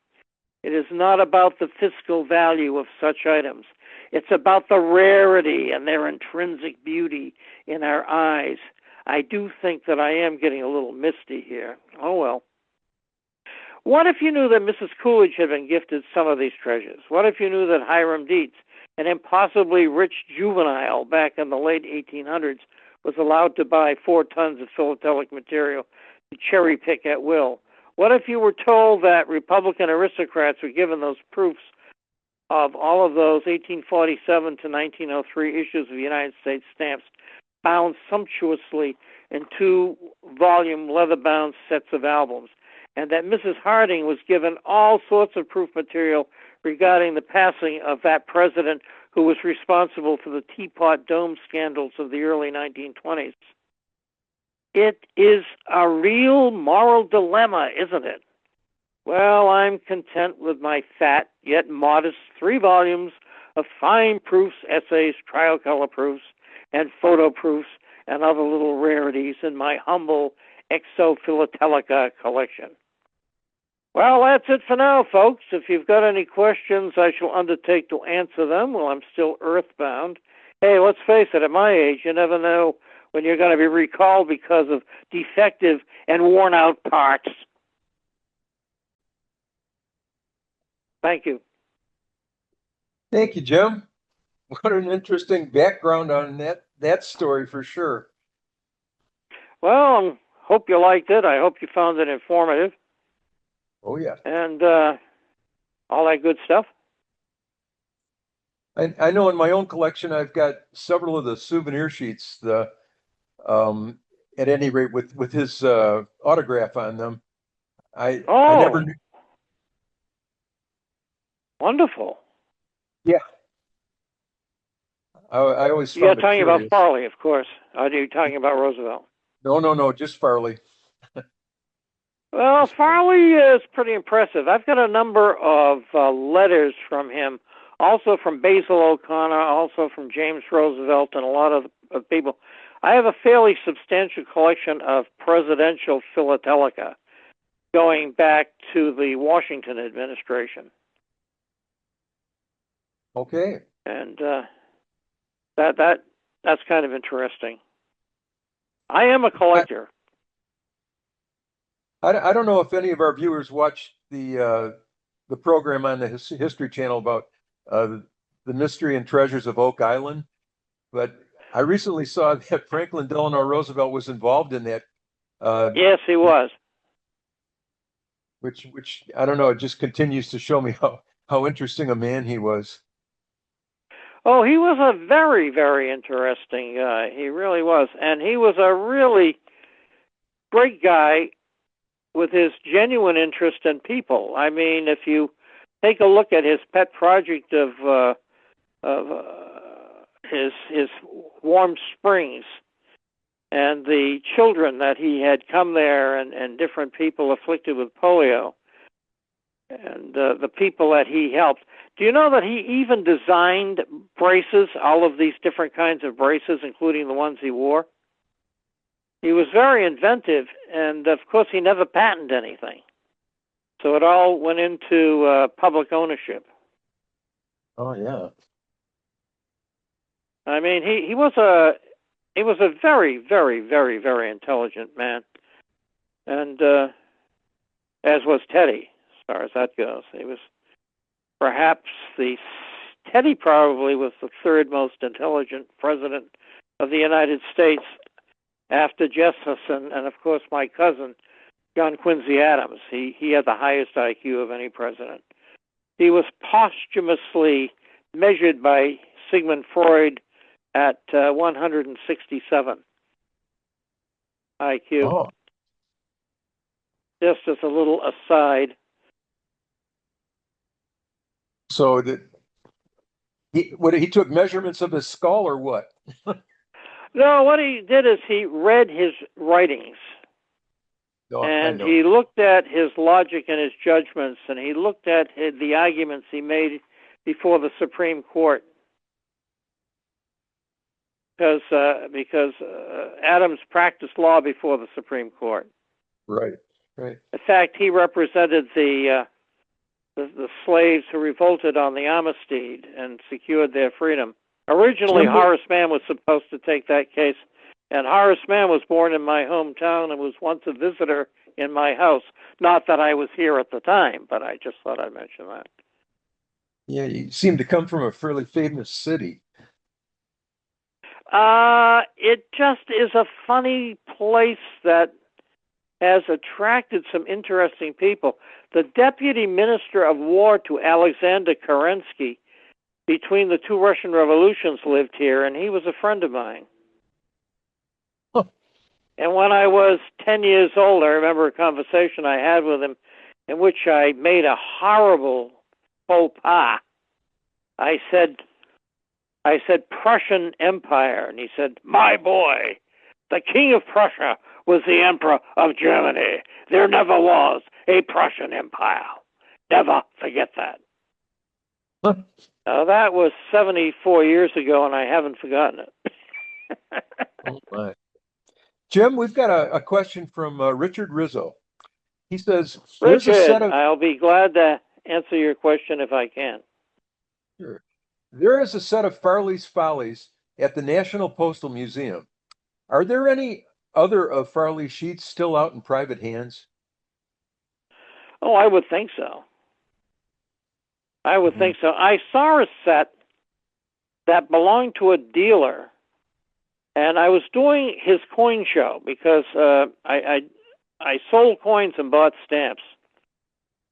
It is not about the fiscal value of such items. It's about the rarity and their intrinsic beauty in our eyes. I do think that I am getting a little misty here. Oh, well. What if you knew that Mrs. Coolidge had been gifted some of these treasures? What if you knew that Hiram Dietz, an impossibly rich juvenile back in the late 1800s, was allowed to buy 4 tons of philatelic material to cherry pick at will? What if you were told that Republican aristocrats were given those proofs of all of those 1847 to 1903 issues of United States stamps, bound sumptuously in 2-volume leather-bound sets of albums, and that Mrs. Harding was given all sorts of proof material regarding the passing of that president who was responsible for the Teapot Dome scandals of the early 1920s? It is a real moral dilemma, isn't it? Well, I'm content with my fat yet modest 3 volumes of fine proofs, essays, trial color proofs, and photo proofs, and other little rarities in my humble Exophilatelica collection. Well, that's it for now, folks. If you've got any questions, I shall undertake to answer them while I'm still earthbound. Hey, let's face it, at my age, you never know when you're going to be recalled because of defective and worn-out parts. Thank you. Thank you, Jim. What an interesting background on that story for sure. Well, hope you liked it. I hope you found it informative. Oh, yeah. And all that good stuff. I know in my own collection, I've got several of the souvenir sheets, at any rate, with his autograph on them. I never knew. Wonderful. Yeah. I always You're found it talking about curious. Farley, of course. Are you talking about Roosevelt? No, just Farley. Well, Farley is pretty impressive. I've got a number of letters from him, also from Basil O'Connor, also from James Roosevelt, and a lot of people. I have a fairly substantial collection of presidential philatelica going back to the Washington administration. Okay. And that's kind of interesting. I am a collector. I don't know if any of our viewers watched the program on the History Channel about the mystery and treasures of Oak Island, but I recently saw that Franklin Delano Roosevelt was involved in that. Yes, he was. Which I don't know. It just continues to show me how interesting a man he was. Oh, he was a very, very interesting guy. He really was, and he was a really great guy with his genuine interest in people. I mean, if you take a look at his pet project of his Warm Springs and the children that he had come there and different people afflicted with polio and the people that he helped. Do you know that he even designed braces, all of these different kinds of braces, including the ones he wore? He was very inventive, and of course he never patented anything. So it all went into public ownership. Oh, yeah. I mean, he was a very, very, very, very intelligent man, and as was Teddy, as far as that goes. He was perhaps Teddy probably was the third most intelligent president of the United States after Jefferson, and of course my cousin, John Quincy Adams. He had the highest IQ of any president. He was posthumously measured by Sigmund Freud at 167 IQ. Oh. Just as a little aside. So he took measurements of his skull or what? No, what he did is he read his writings. Oh, and he looked at his logic and his judgments, and he looked at the arguments he made before the Supreme Court. Because Adams practiced law before the Supreme Court. Right. In fact, he represented the slaves who revolted on the Armistice and secured their freedom. Originally, Horace Mann was supposed to take that case, and Horace Mann was born in my hometown and was once a visitor in my house. Not that I was here at the time, but I just thought I'd mention that. Yeah, you seem to come from a fairly famous city. It just is a funny place that has attracted some interesting people. The deputy minister of war to Alexander Kerensky between the two Russian revolutions lived here, and he was a friend of mine. Huh. And when I was 10 years old, I remember a conversation I had with him in which I made a horrible faux pas. I said Prussian Empire, and he said, "My boy, the King of Prussia was the Emperor of Germany. There never was a Prussian Empire. Never forget that." Huh. Now, that was 74 years ago, and I haven't forgotten it. Oh my. Jim, we've got a question from Richard Rizzo. He says, there's a Richard, set of I'll be glad to answer your question if I can. Sure. There is a set of Farley's Follies at the National Postal Museum. Are there any other of Farley's sheets still out in private hands? Oh, I would think so. I would Mhm. think so. I saw a set that belonged to a dealer, and I was doing his coin show because I sold coins and bought stamps.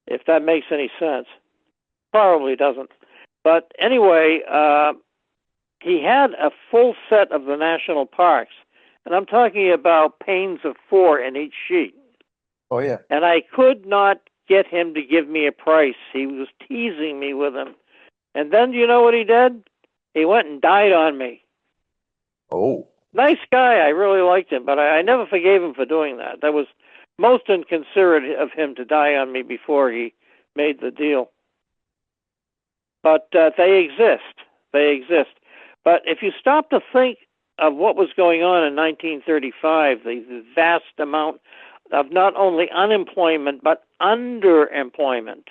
If that makes any sense, probably doesn't. But anyway, he had a full set of the national parks, and I'm talking about panes of 4 in each sheet. Oh, yeah. And I could not get him to give me a price. He was teasing me with them. And then you know what he did? He went and died on me. Oh. Nice guy. I really liked him, but I never forgave him for doing that. That was most inconsiderate of him to die on me before he made the deal. But they exist. They exist. But if you stop to think of what was going on in 1935, the vast amount of not only unemployment, but underemployment.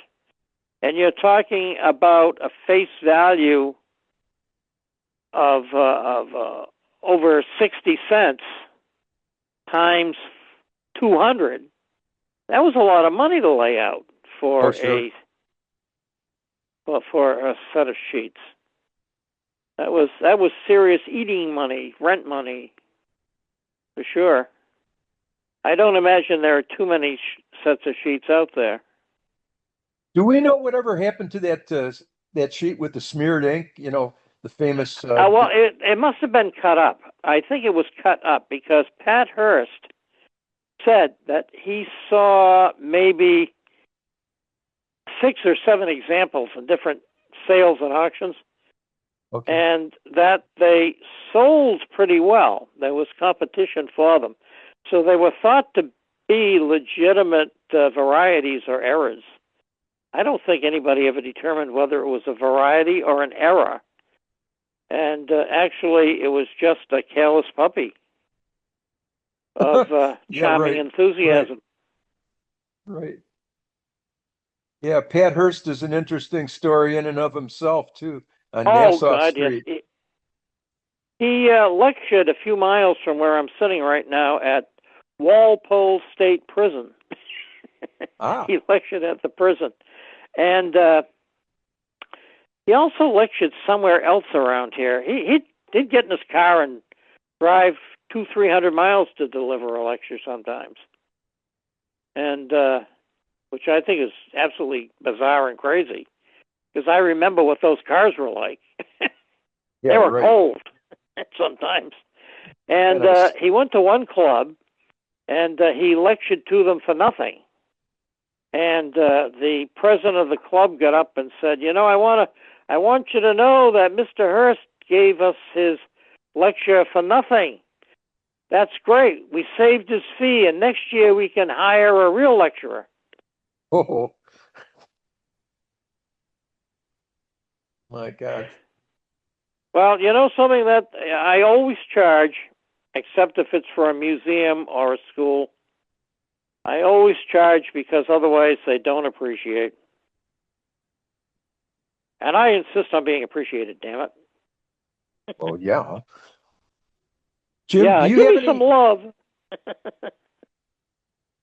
And you're talking about a face value of over 60 cents times 200. That was a lot of money to lay out for a set of sheets. That was serious eating money, rent money, for sure. I don't imagine there are too many sets of sheets out there. Do we know whatever happened to that sheet with the smeared ink? You know, the famous. Well, it must have been cut up. I think it was cut up because Pat Hearst said that he saw maybe 6 or 7 examples in different sales and auctions, Okay. and that they sold pretty well. There was competition for them. So they were thought to be legitimate varieties or errors. I don't think anybody ever determined whether it was a variety or an error. And actually, it was just a careless puppy of charming enthusiasm. Right. Yeah, Pat Hearst is an interesting story in and of himself, too, on Nassau God, Street. yes. He lectured a few miles from where I'm sitting right now at Walpole State Prison. He lectured at the prison. And he also lectured somewhere else around here. He did get in his car and drive 200-300 miles to deliver a lecture sometimes. And which I think is absolutely bizarre and crazy, because I remember what those cars were like. They were cold sometimes. And he went to one club, and he lectured to them for nothing. And the president of the club got up and said, "You know, I want you to know that Mr. Hearst gave us his lecture for nothing. That's great. We saved his fee, and next year we can hire a real lecturer." Oh, my God. Well, you know something that I always charge, except if it's for a museum or a school. I always charge because otherwise they don't appreciate. And I insist on being appreciated, damn it. Oh, yeah. Jim, Yeah, do you give have me some love.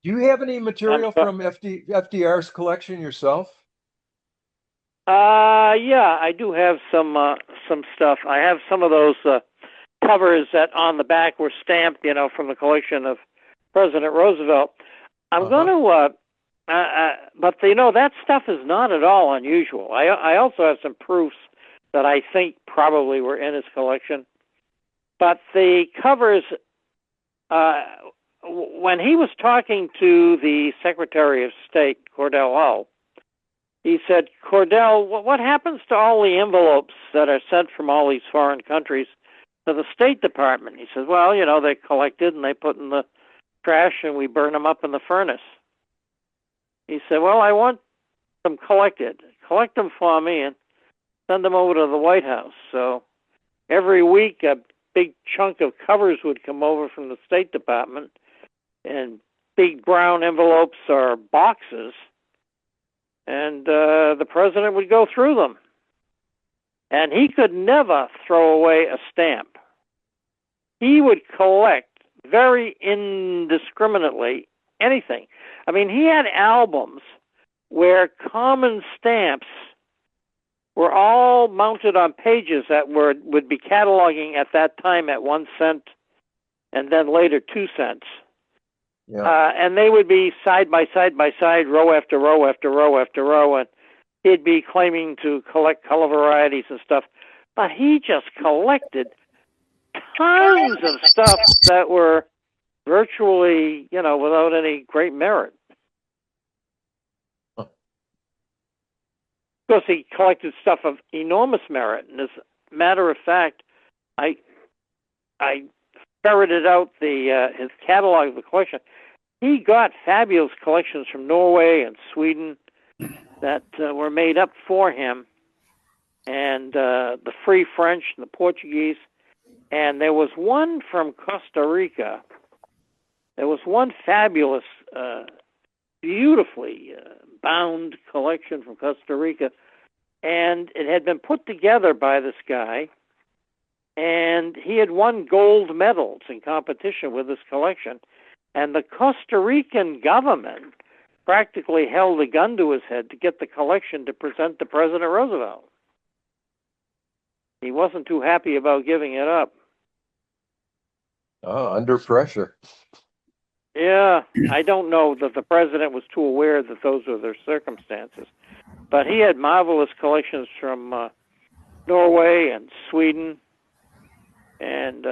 Do you have any material from FDR's collection yourself? Yeah, I do have some stuff. I have some of those covers that on the back were stamped, you know, from the collection of President Roosevelt. I'm going to, but you know, that stuff is not at all unusual. I also have some proofs that I think probably were in his collection. But the covers, when he was talking to the Secretary of State, Cordell Hull, he said, "Cordell, what happens to all the envelopes that are sent from all these foreign countries to the State Department?" He says, "Well, you know, they're collected and they put in the trash and we burn them up in the furnace." He said, "Well, I want them collected. Collect them for me and send them over to the White House." So every week big chunk of covers would come over from the State Department, and big brown envelopes or boxes, and the president would go through them. And he could never throw away a stamp. He would collect very indiscriminately anything. I mean, he had albums where common stamps were all mounted on pages that would be cataloging at that time at 1 cent and then later 2 cents. Yeah. And they would be side by side by side, row after row after row after row, and he'd be claiming to collect color varieties and stuff. But he just collected tons of stuff that were virtually, without any great merit. Of course, he collected stuff of enormous merit. And as a matter of fact, I ferreted out his catalog of the collection. He got fabulous collections from Norway and Sweden that were made up for him, and the Free French and the Portuguese. And there was one from Costa Rica. There was one fabulous, beautifully bound collection from Costa Rica, and it had been put together by this guy, and he had won gold medals in competition with this collection. And the Costa Rican government practically held a gun to his head to get the collection to present to President Roosevelt. He wasn't too happy about giving it up. Oh, under pressure. Yeah, I don't know that the president was too aware that those were their circumstances. But he had marvelous collections from Norway and Sweden and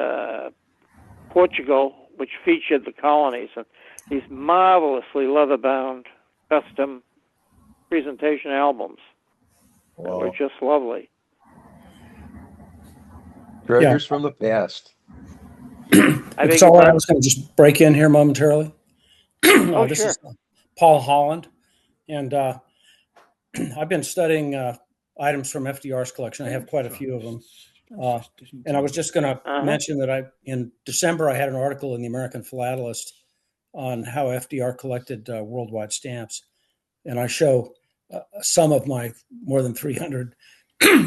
Portugal, which featured the colonies, and these marvelously leather-bound custom presentation albums. That were just lovely. Treasures from the past. It's all right. I was going to just break in here momentarily. This sure. is Paul Holland, and I've been studying items from FDR's collection. I have quite a few of them. And I was just going to mention that in December, I had an article in the American Philatelist on how FDR collected worldwide stamps. And I show some of my more than 300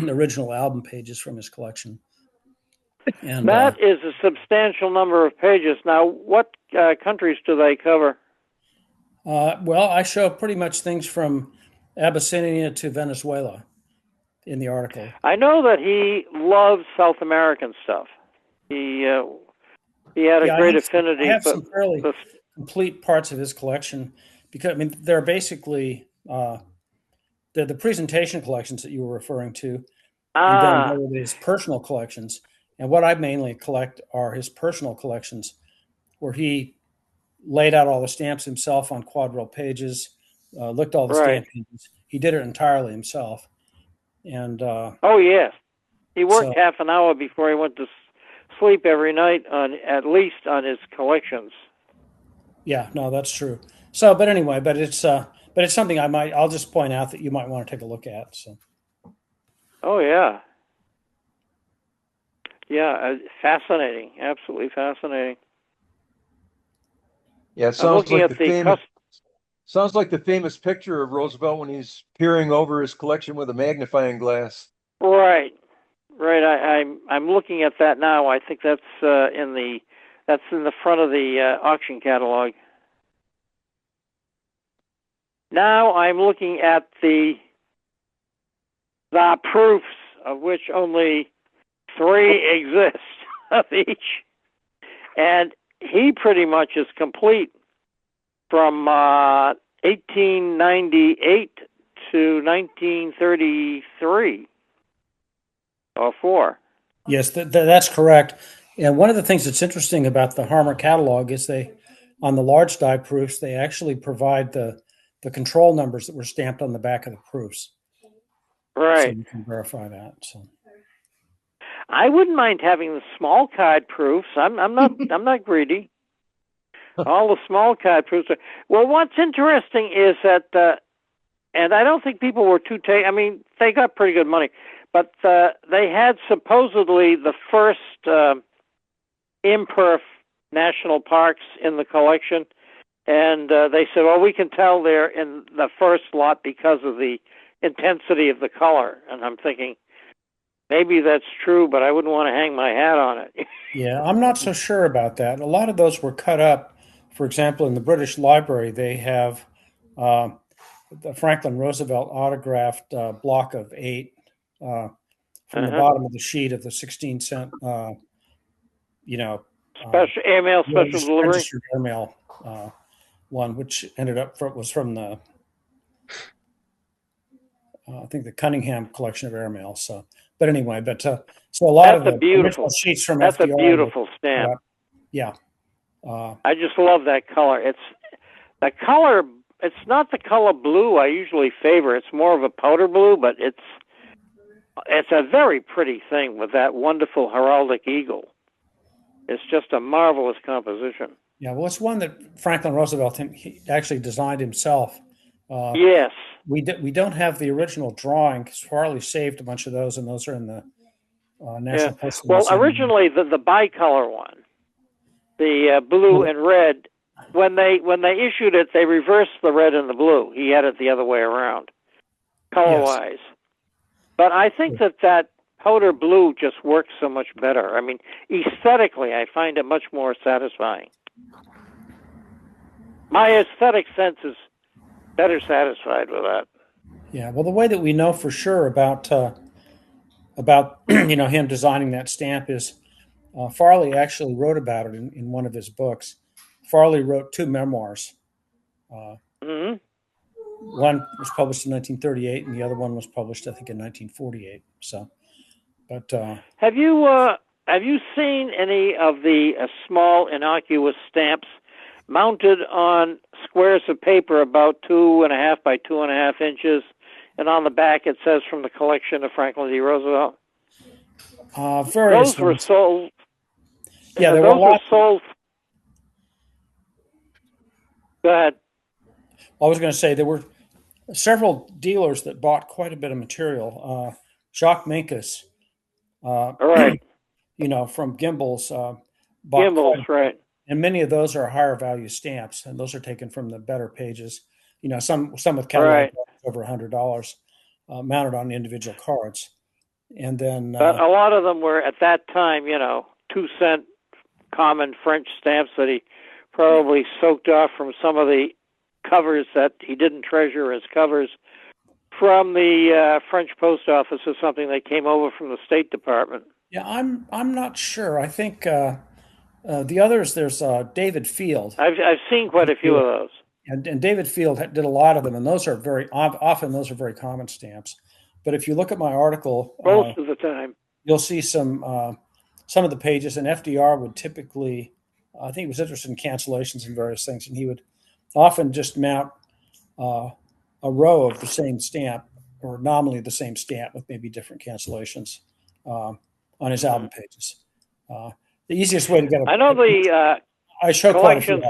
original album pages from his collection. And that is a substantial number of pages. Now, what countries do they cover? Well, I show pretty much things from Abyssinia to Venezuela in the article. I know that he loves South American stuff. He had a great affinity. I have some fairly complete parts of his collection because they're basically they're the presentation collections that you were referring to, and then there were his personal collections. And what I mainly collect are his personal collections, where he laid out all the stamps himself on quadrille pages, looked all the stamp pages. He did it entirely himself. And oh yes, he worked half an hour before he went to sleep every night at least on his collections. Yeah, no, that's true. So, but anyway, but it's something I'll just point out that you might want to take a look at. So. Oh yeah. Yeah, fascinating. Absolutely fascinating. Yeah, it sounds like the famous picture of Roosevelt when he's peering over his collection with a magnifying glass. Right. I'm looking at that now. I think that's in the front of the auction catalog. Now I'm looking at the proofs, of which only 3 exist of each, and he pretty much is complete from 1898 to 1933 or 4. Yes, that's correct. And one of the things that's interesting about the Harmer catalog is on the large die proofs, they actually provide the control numbers that were stamped on the back of the proofs. Right. So you can verify that. So. I wouldn't mind having the small card proofs. I'm not greedy. All the small card proofs. Well, what's interesting is that, and I don't think people were too they got pretty good money, but they had supposedly the first imperf national parks in the collection. And they said, well, we can tell they're in the first lot because of the intensity of the color. And I'm thinking, maybe that's true, but I wouldn't want to hang my hat on it. Yeah, I'm not so sure about that. A lot of those were cut up. For example, in the British Library, they have uh, the Franklin Roosevelt autographed block of 8 from the bottom of the sheet of the 16-cent, you know, Special airmail, special delivery. registered airmail one, which ended up was from the I think the Cunningham collection of airmail. So, but anyway, so a lot of the original sheets from That's FDR. A beautiful stamp. Yeah. I just love that color. It's the color. It's not the color blue I usually favor. It's more of a powder blue, but it's a very pretty thing with that wonderful heraldic eagle. It's just a marvelous composition. Yeah, well, it's one that Franklin Roosevelt he actually designed himself. Yes. We don't have the original drawing because Farley saved a bunch of those, and those are in the National Postal Well, Museum. originally the bicolor one, the blue and red, when they issued it, they reversed the red and the blue. He had it the other way around, color-wise. Yes. But I think that powder blue just works so much better. I mean, aesthetically, I find it much more satisfying. My aesthetic sense is better satisfied with that. Yeah, well, the way that we know for sure about him designing that stamp is Farley actually wrote about it in one of his books. Farley wrote 2 memoirs. One was published in 1938, and the other one was published, I think, in 1948. So, but have you seen any of the small innocuous stamps mounted on squares of paper about 2.5 by 2.5 inches, and on the back it says from the collection of Franklin D. Roosevelt? Those were sold. Yeah, there were sold. Go ahead. I was going to say there were several dealers that bought quite a bit of material. Jacques Minkus, right? From Gimbel's, right? And many of those are higher value stamps, and those are taken from the better pages. Some with catalog over $100, mounted on individual cards, and then. But a lot of them were at that time, 2-cent common French stamps that he probably soaked off from some of the covers that he didn't treasure as covers from the French post office or something that came over from the State Department. Yeah, I'm not sure. I think the others, there's David Field. I've seen quite a few of those. And David Field did a lot of them, and those are very very common stamps. But if you look at my article, most of the time, you'll see some of the pages, and FDR would typically, I think he was interested in cancellations and various things, and he would often just mount a row of the same stamp, or nominally the same stamp with maybe different cancellations on his album pages. The easiest way to get I know the I show collections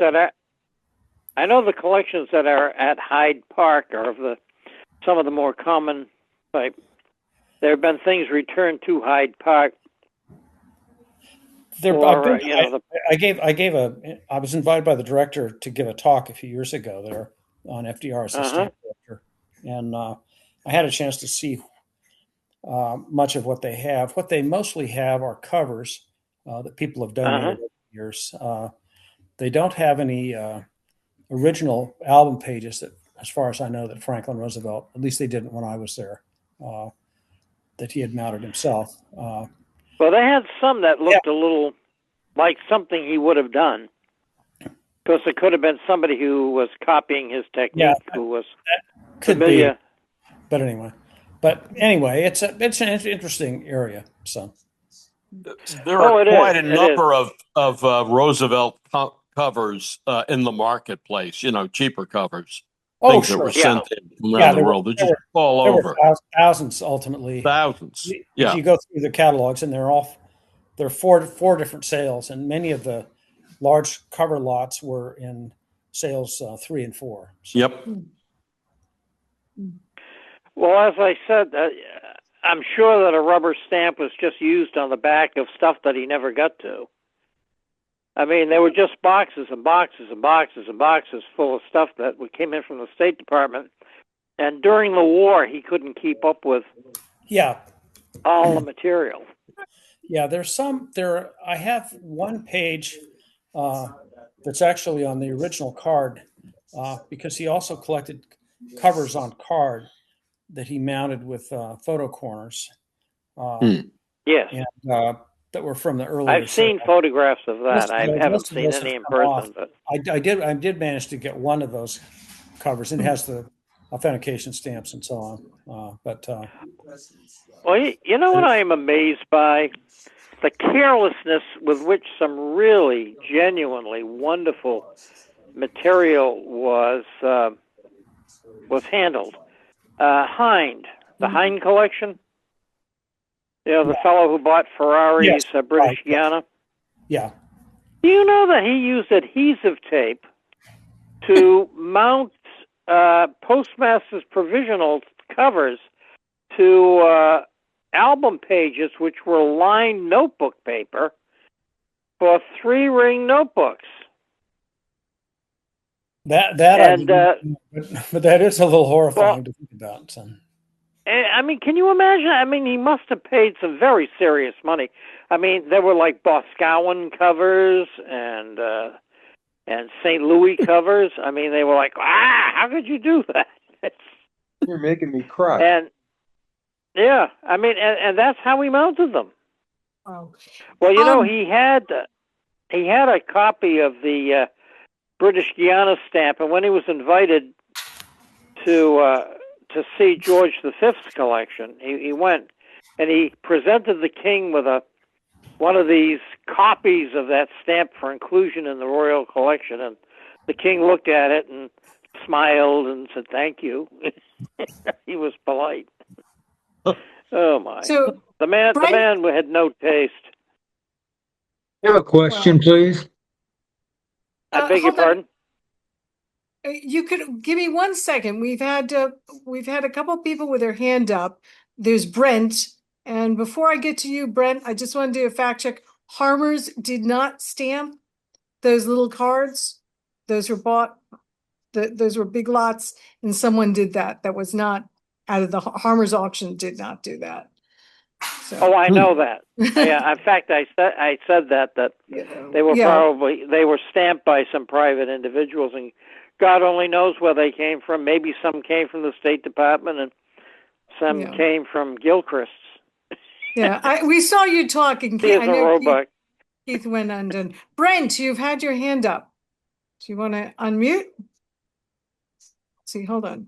I know the collections that are at Hyde Park are of some of the more common type. There have been things returned to Hyde Park. I was invited by the director to give a talk a few years ago there on FDR as a stamp collector, and I had a chance to see much of what they have. What they mostly have are covers that people have donated over the years. They don't have any original album pages that, as far as I know, that Franklin Roosevelt, at least they didn't when I was there, that he had mounted himself. Well, they had some that looked a little like something he would have done. Because it could have been somebody who was copying his technique, who was familiar. Be. But anyway, it's an interesting area. So there are quite a number of Roosevelt covers in the marketplace. Cheaper covers. Things that were sent in from around the world. They're just all over. Thousands ultimately. Thousands. If you go through the catalogs, and there are four different sales, and many of the large cover lots were in sales 3 and 4. So. Yep. Well, as I said, I'm sure that a rubber stamp was just used on the back of stuff that he never got to. I mean, they were just boxes and boxes and boxes and boxes full of stuff that came in from the State Department. And during the war, he couldn't keep up with all the material. Yeah, I have one page that's actually on the original card because he also collected covers on card that he mounted with photo corners. Yes. And, that were from the earlier. I've seen photographs of that. I haven't seen any in person, but I did manage to get one of those covers. It has the authentication stamps and so on. Well, you know what I am amazed by? The carelessness with which some really genuinely wonderful material was handled. Hind, the Hind collection. You know, the fellow who bought Ferrari's British Guiana. Yeah. Do you know that he used adhesive tape to mount Postmaster's provisional covers to album pages, which were lined notebook paper for 3-ring notebooks? But that is a little horrifying to think about. So. I mean, can you imagine? I mean, he must have paid some very serious money. I mean, there were like Boscawen covers and St. Louis covers. I mean, they were like, how could you do that? You're making me cry. And yeah, I mean, and that's how he mounted them. Oh. Well, you know, he had a copy of the British Guiana stamp, and when he was invited to see George V's collection, he went and he presented the king with one of these copies of that stamp for inclusion in the royal collection, and the king looked at it and smiled and said thank you. He was polite. Oh my! So the man had no taste. I have a question, please. I beg your pardon? You could give me 1 second. We've had a couple people with their hand up. There's Brent, and before I get to you, Brent, I just want to do a fact check. Harmer's did not stamp those little cards. Those were bought. Those were big lots, and someone did that. That was not out of the Harmer's auction. Did not do that. So. Oh, I know that. Yeah, in fact, I said that they were stamped by some private individuals, and God only knows where they came from. Maybe some came from the State Department, and some came from Gilchrist's. Yeah, we saw you talking. I know Keith went undone. Brent, you've had your hand up. Do you want to unmute? See, hold on.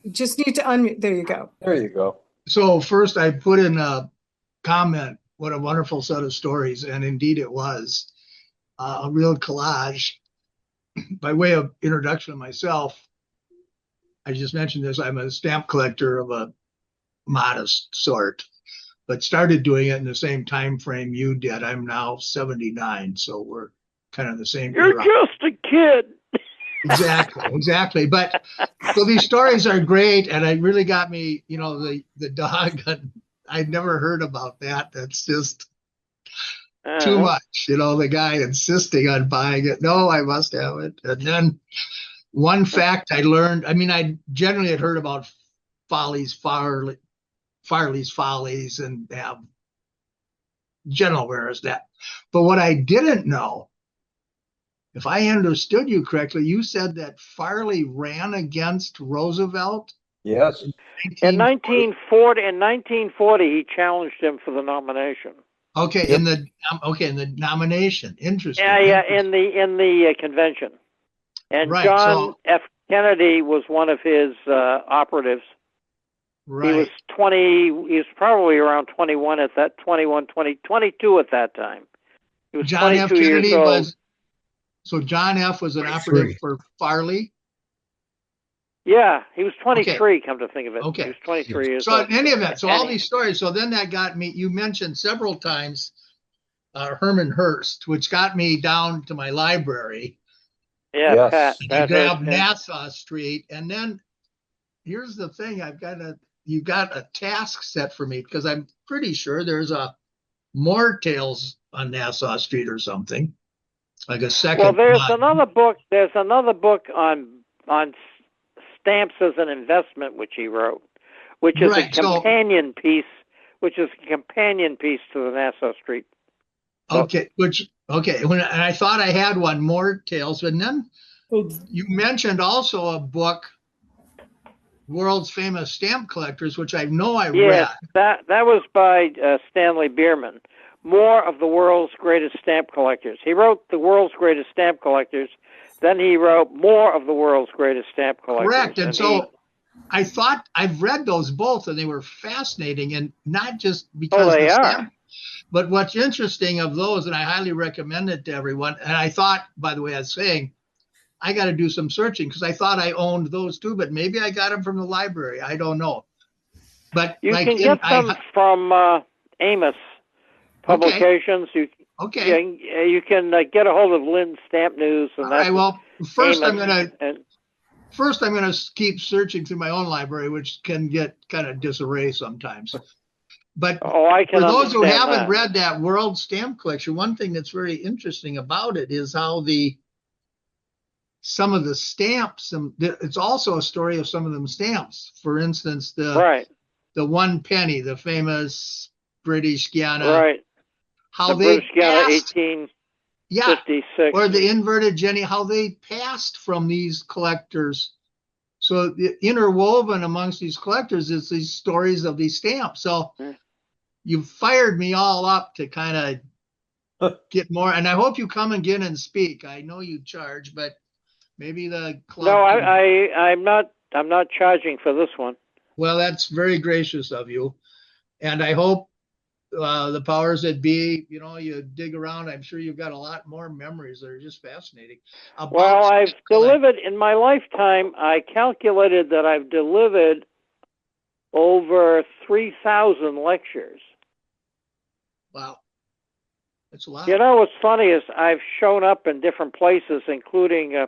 You just need to unmute. There you go. There you go. So first I put in a comment, what a wonderful set of stories. And indeed it was a real collage. By way of introduction of myself, I just mentioned this. I'm a stamp collector of a modest sort, but started doing it in the same time frame you did. I'm now 79, so we're kind of the same era. You're just a kid. Exactly. But so these stories are great, and it really got me, you know, the dog. I'd never heard about that. That's just too much, you know, the guy insisting on buying it. No, I must have it. And then one fact I learned, I mean, I generally had heard about Farley's Follies and general wares that. But what I didn't know, if I understood you correctly, you said that Farley ran against Roosevelt? Yes. In 1940, he challenged him for the nomination. Okay, in the nomination. Interesting. Yeah, in the convention. And right, John F. Kennedy was one of his operatives. Right. He was 20. He was probably around 21 at that 22 at that time. He was John 22 F. Kennedy years old. was. So John F. was an operative for Farley. Yeah, he was 23. Come to think of it, okay. He was 23 years old. So in any event, so all these stories. So then that got me. You mentioned several times Herman Hurst, which got me down to my library. Yeah, yes. I grabbed Nassau Street, and then here's the thing: you got a task set for me because I'm pretty sure there's a more tales on Nassau Street or something, like a second. Well, there's another book. There's another book on stamps as an investment, which he wrote, which is a companion piece. Which is a companion piece to the Nassau Street. Okay, and I thought I had one, more tales, and then you mentioned also a book, World's Famous Stamp Collectors, which I know I read. That was by Stanley Bierman. More of the World's Greatest Stamp Collectors. He wrote The World's Greatest Stamp Collectors. Then he wrote More of the World's Greatest Stamp Collectors. Correct, and so I thought I've read those both, and they were fascinating, and not just because they are. Stamp, but what's interesting of those, and I highly recommend it to everyone. And I thought, by the way, I was saying, I got to do some searching because I thought I owned those too, but maybe I got them from the library. I don't know. But you can get them from Amos Publications. Okay. You can get a hold of Lynn Stamp News. And all right, well, first Amos I'm going to keep searching through my own library, which can get kind of disarray sometimes. But I can for those who haven't that. read that World Stamp Collection, one thing that's very interesting about it is how some of the stamps, it's also a story of some of them stamps. For instance, the 1 penny, the famous British Guiana. Right. How the they British Guiana, passed, 1856. or the inverted Jenny, how they passed from these collectors. So interwoven amongst these collectors is these stories of these stamps. So you fired me all up to kind of get more. And I hope you come again and speak. I know you charge, but maybe the club. No, I'm not charging for this one. Well, that's very gracious of you. And I hope the powers that be, you dig around. I'm sure you've got a lot more memories that are just fascinating. Well, I've delivered in my lifetime. I calculated that I've delivered over 3,000 lectures. Wow, that's a lot. What's funny is I've shown up in different places, including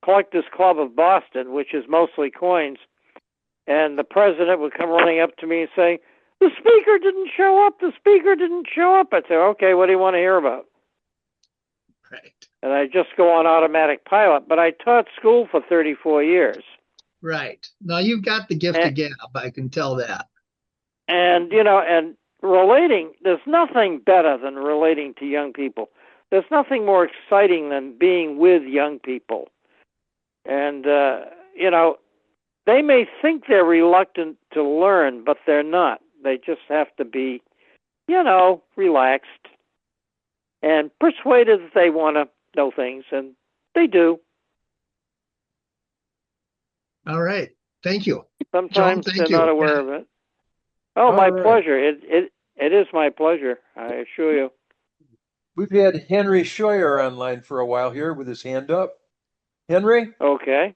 Collectors Club of Boston, which is mostly coins, and the president would come running up to me and say, "The speaker didn't show up. The speaker didn't show up." I'd say, "Okay, what do you want to hear about?" Right. And I just go on automatic pilot. But I taught school for 34 years. Right. Now you've got the gift of gab. I can tell that. And, and relating, there's nothing better than relating to young people. There's nothing more exciting than being with young people. And, they may think they're reluctant to learn, but they're not. They just have to be, relaxed and persuaded that they want to know things, and they do. All right. Thank you. Sometimes John, they're not aware of it. Oh, my pleasure. It is my pleasure, I assure you. We've had Henry Scheuer online for a while here with his hand up. Henry? Okay.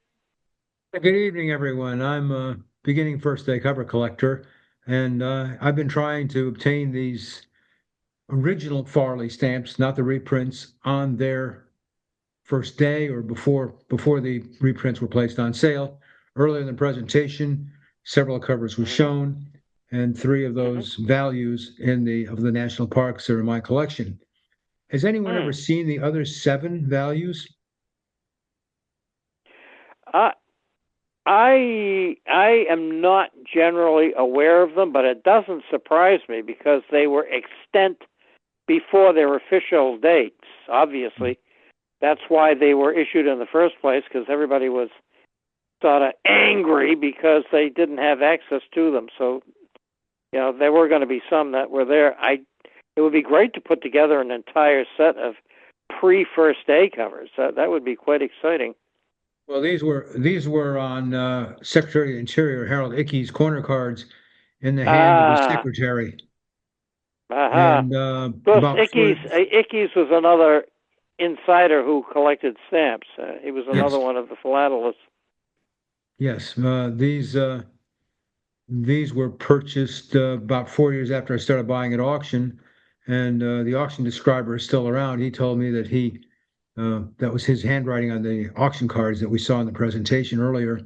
Good evening, everyone. I'm a beginning first day cover collector, and I've been trying to obtain these original Farley stamps, not the reprints, on their first day or before the reprints were placed on sale. Earlier in the presentation, several covers were shown, and 3 of those values of the national parks are in my collection. Has anyone ever seen the other 7 values? I am not generally aware of them, but it doesn't surprise me because they were extant before their official dates. Obviously, that's why they were issued in the first place, because everybody was sort of angry because they didn't have access to them. So, there were going to be some that were there. It would be great to put together an entire set of pre-first day covers. That would be quite exciting. Well, these were on Secretary of the Interior Harold Ickey's corner cards in the hand of the secretary. And Ickey's was another insider who collected stamps. He was another one of the philatelists. Yes, these were purchased about 4 years after I started buying at auction, and the auction describer is still around. He told me that that was his handwriting on the auction cards that we saw in the presentation earlier.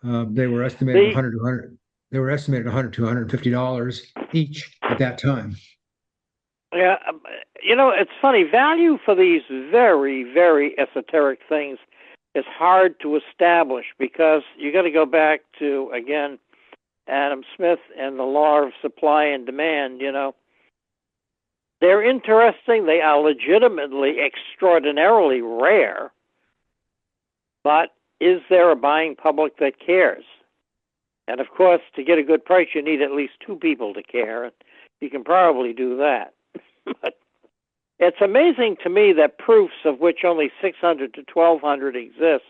They were estimated $100 to $150 each at that time. Yeah, it's funny. Value for these very, very esoteric things is hard to establish because you got to go back to, again, Adam Smith and the law of supply and demand. They're interesting. They are legitimately extraordinarily rare. But is there a buying public that cares? And of course, to get a good price, you need at least two people to care. You can probably do that. But it's amazing to me that proofs of which only 600 to 1,200 exist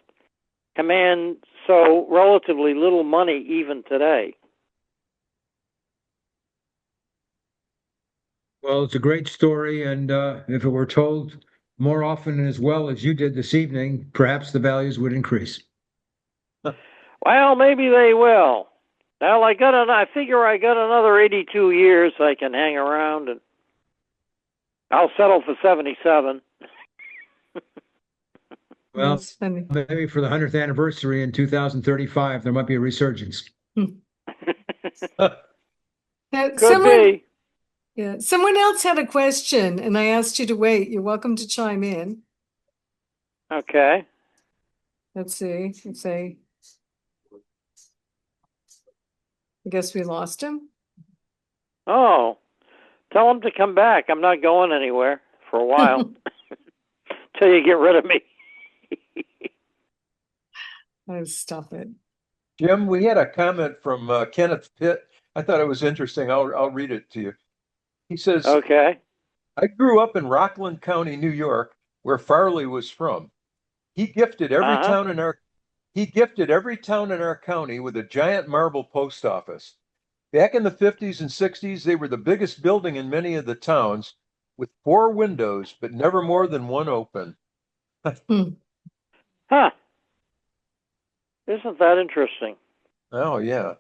command so relatively little money even today. Well, it's a great story, and if it were told more often as well as you did this evening, perhaps the values would increase. Well, maybe they will. Well, I figure I got another 82 years I can hang around, and I'll settle for 77. Well, maybe for the 100th anniversary in 2035, there might be a resurgence. Could be. Yeah, someone else had a question, and I asked you to wait. You're welcome to chime in. Okay. Let's see. I guess we lost him. Oh, tell him to come back. I'm not going anywhere for a while till you get rid of me. Oh, stop it. Jim, we had a comment from Kenneth Pitt. I thought it was interesting. I'll read it to you. He says, okay. I grew up in Rockland County, New York, where Farley was from. He gifted every town in our county with a giant marble post office. Back in the 50s and 60s, they were the biggest building in many of the towns with 4 windows, but never more than 1 open. Huh. Isn't that interesting? Oh, yeah.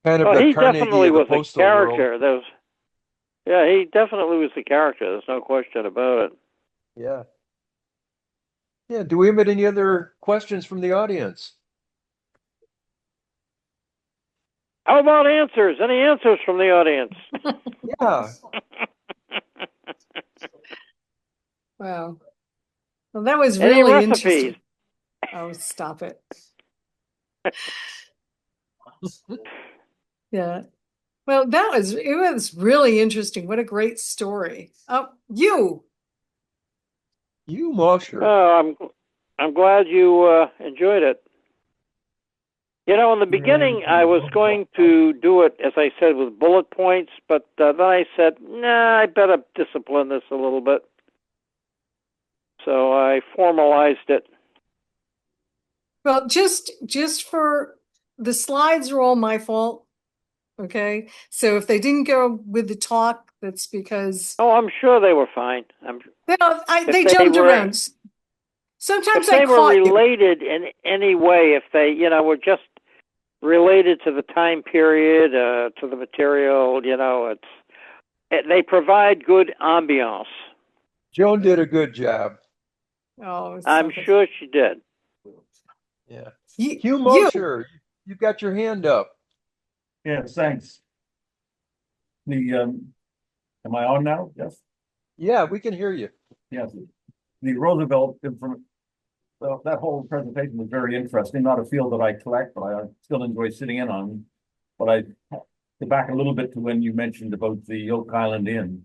Kind of he definitely was a character. Yeah, he definitely was a character. There's no question about it. Yeah. Yeah. Do we have any other questions from the audience? How about answers? Any answers from the audience? Yeah. Wow. Well, that was really interesting. Oh, stop it. Yeah. Well, it was really interesting. What a great story. Oh, you Mosher. Oh, I'm glad you enjoyed it. In the beginning, I was going to do it, as I said, with bullet points, but then I said, nah, I better discipline this a little bit. So I formalized it. Well, just for the slides are all my fault. Okay. So if they didn't go with the talk, that's because. Oh, I'm sure they were fine. They jumped around. Sometimes if they were related in any way, if they, were just related to the time period, to the material, they provide good ambiance. Joan did a good job. Oh, I'm sure she did. Yeah. Hugh Mosher, you've got your hand up. Yes, thanks. Am I on now? Yes. Yeah, we can hear you. Yes. The Roosevelt that whole presentation was very interesting. Not a field that I collect, but I still enjoy sitting in on. But I go back a little bit to when you mentioned about the Oak Island Inn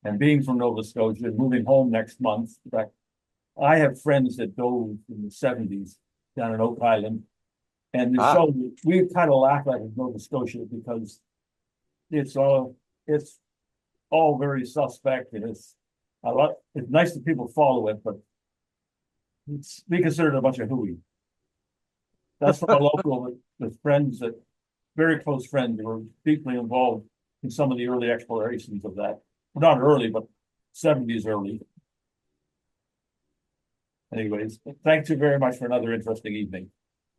and being from Nova Scotia and moving home next month. In fact, I have friends that dove in the 70s down in Oak Island. And so we kind of laugh at Nova Scotia because it's all very suspect, and it's nice that people follow it, but we consider it a bunch of hooey. That's from a local with friends that very close friends who were deeply involved in some of the early explorations of that. Not early, but 70s early. Anyways, thank you very much for another interesting evening.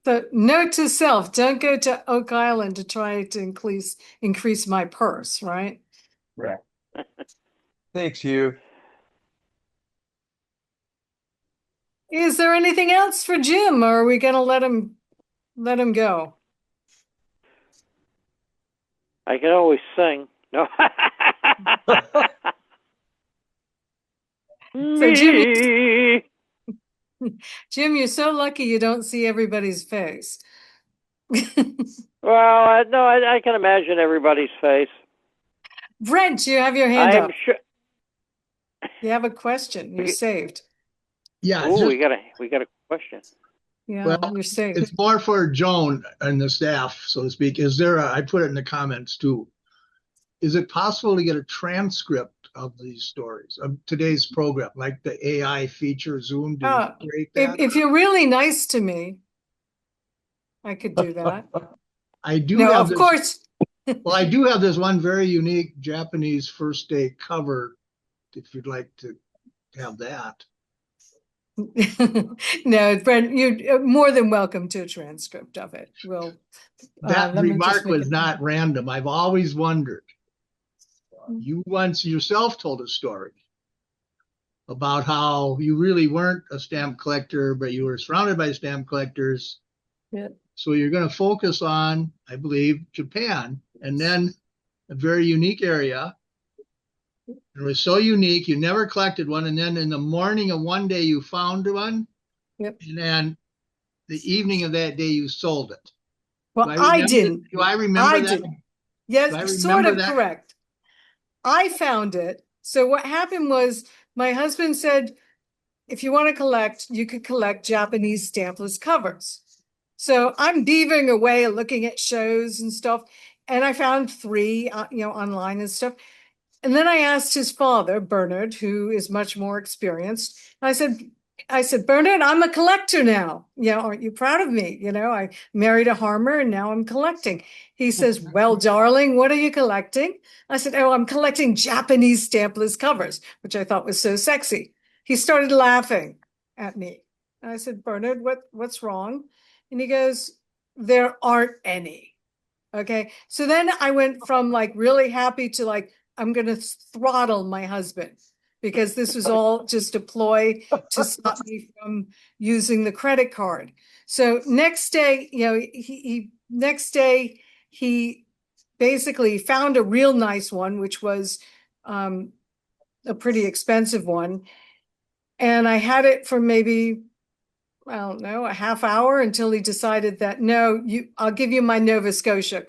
So note to self, don't go to Oak Island to try to increase my purse, right? Right. Thanks, Hugh. Is there anything else for Jim, or are we going to let him go? I can always sing. No. So Jim, you're so lucky you don't see everybody's face. Well, no, I can imagine everybody's face. Brent, you have your hand up. Sure. You have a question. You're saved. Yeah. Oh, we got a question. Yeah, well, you're saved. it's more for Joan and the staff, so to speak. I put it in the comments too. Is it possible to get a transcript of these stories of today's program, like the AI feature Zoom? Do you create that? If you're really nice to me, I could do that. I do no, have of this, course. Well, I do have this one very unique Japanese first day cover, if you'd like to have that. No, Brent, you're more than welcome to a transcript of it. Well, that remark was not random. I've always wondered. You once yourself told a story about how you really weren't a stamp collector, but you were surrounded by stamp collectors. Yeah. So you're going to focus on, I believe, Japan, and then a very unique area. It was so unique, you never collected one, and then in the morning of one day you found one. Yep. And then the evening of that day you sold it. Well, I didn't. Do I remember that? Didn't. Yes, sort of correct. I found it. So what happened was my husband said, if you want to collect, you could collect Japanese stampless covers. So I'm beavering away looking at shows and stuff. And I found 3, online and stuff. And then I asked his father, Bernard, who is much more experienced. I said, Bernard, I'm a collector now. Aren't you proud of me? I married a Harmer and now I'm collecting. He says, well, darling, what are you collecting? I said, oh, I'm collecting Japanese stampless covers, which I thought was so sexy. He started laughing at me. And I said, Bernard, what's wrong? And he goes, there aren't any. Okay. So then I went from like really happy to like, I'm going to throttle my husband because this was all just a ploy to stop me from using the credit card. So next day, he basically found a real nice one, which was a pretty expensive one. And I had it for maybe, I don't know, a half hour until he decided that, no, I'll give you my Nova Scotia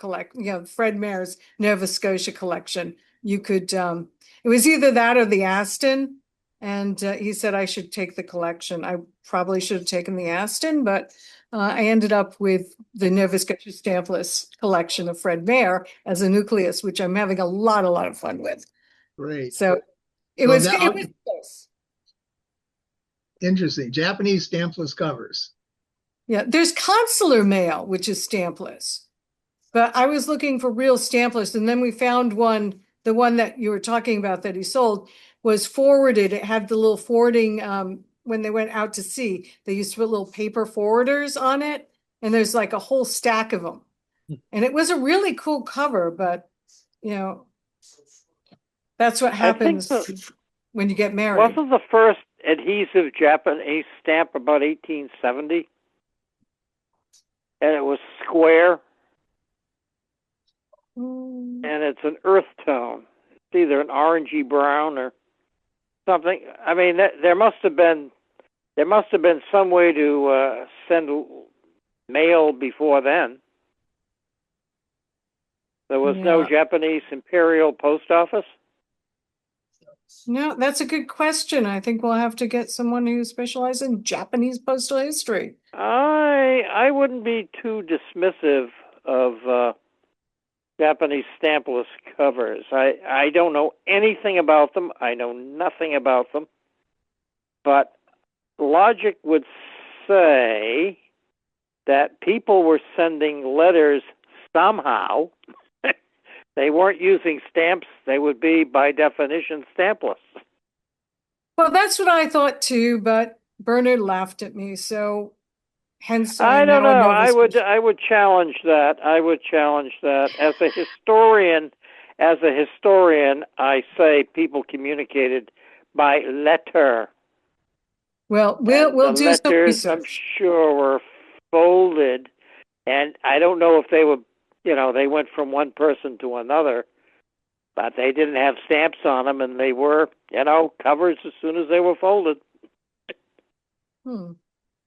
Fred Mayer's Nova Scotia collection. You could, it was either that or the Aston. And he said I should take the collection. I probably should have taken the Aston, but I ended up with the Nova Scotia Stampless collection of Fred Mayer as a nucleus, which I'm having a lot of fun with. Great. So it was close. Interesting. Japanese stampless covers. Yeah, there's consular mail, which is stampless. But I was looking for real stampless, and then we found one. The one that you were talking about that he sold was forwarded. It had the little forwarding, when they went out to sea, they used to put little paper forwarders on it. And there's like a whole stack of them. And it was a really cool cover, but that's what happens when you get married. Wasn't the first adhesive Japanese stamp about 1870? And it was square. And it's an earth tone. It's either an orangey brown or something. I mean, there must have been some way to send mail before then. There was no Japanese imperial post office. No, that's a good question. I think we'll have to get someone who specializes in Japanese postal history. I wouldn't be too dismissive of Japanese stampless covers. I don't know anything about them. I know nothing about them. But logic would say that people were sending letters somehow. They weren't using stamps. They would be, by definition, stampless. Well, that's what I thought too, but Bernard laughed at me, so hence I don't know. I would challenge that. I would challenge that. As a historian, I say people communicated by letter. Well, we'll do some letters, research. I'm sure, were folded, and I don't know if they were they went from one person to another, but they didn't have stamps on them, and they were, covers as soon as they were folded. Well,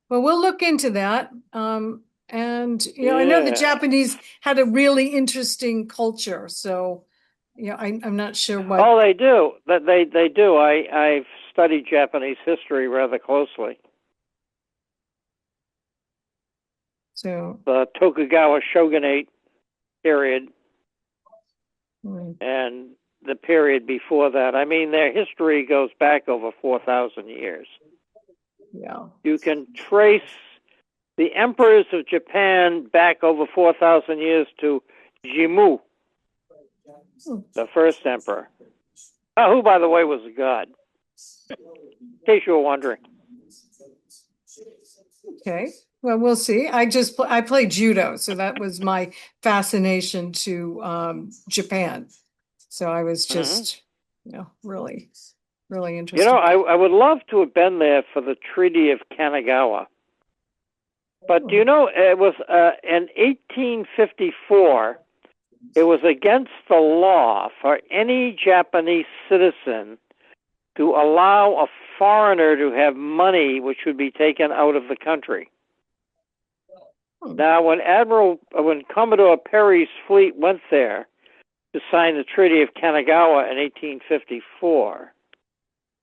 we'll look into that. And I know the Japanese had a really interesting culture, so I'm not sure what. Oh, they do. They do. I've studied Japanese history rather closely. So the Tokugawa shogunate period and the period before that. I mean, their history goes back over 4,000 years. Yeah. You can trace the emperors of Japan back over 4,000 years to Jimmu, the first emperor, who, by the way, was a god, in case you were wondering. Okay. Well, we'll see. I played judo, so that was my fascination to Japan. So I was just, really, really interested. I would love to have been there for the Treaty of Kanagawa. But do you know, it was in 1854, it was against the law for any Japanese citizen to allow a foreigner to have money which would be taken out of the country. Now, when Commodore Perry's fleet went there to sign the Treaty of Kanagawa in 1854,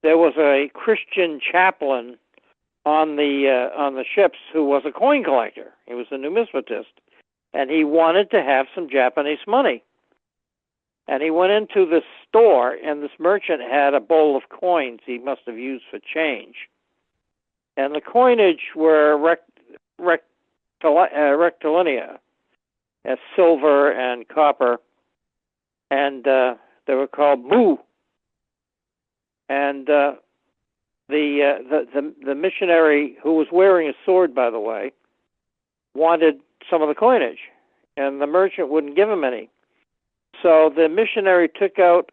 there was a Christian chaplain on the ships who was a coin collector. He was a numismatist, and he wanted to have some Japanese money. And he went into this store, and this merchant had a bowl of coins he must have used for change. And the coinage were rectilinear, as silver and copper, and they were called mu. And the missionary, who was wearing a sword, by the way, wanted some of the coinage, and the merchant wouldn't give him any. So the missionary took out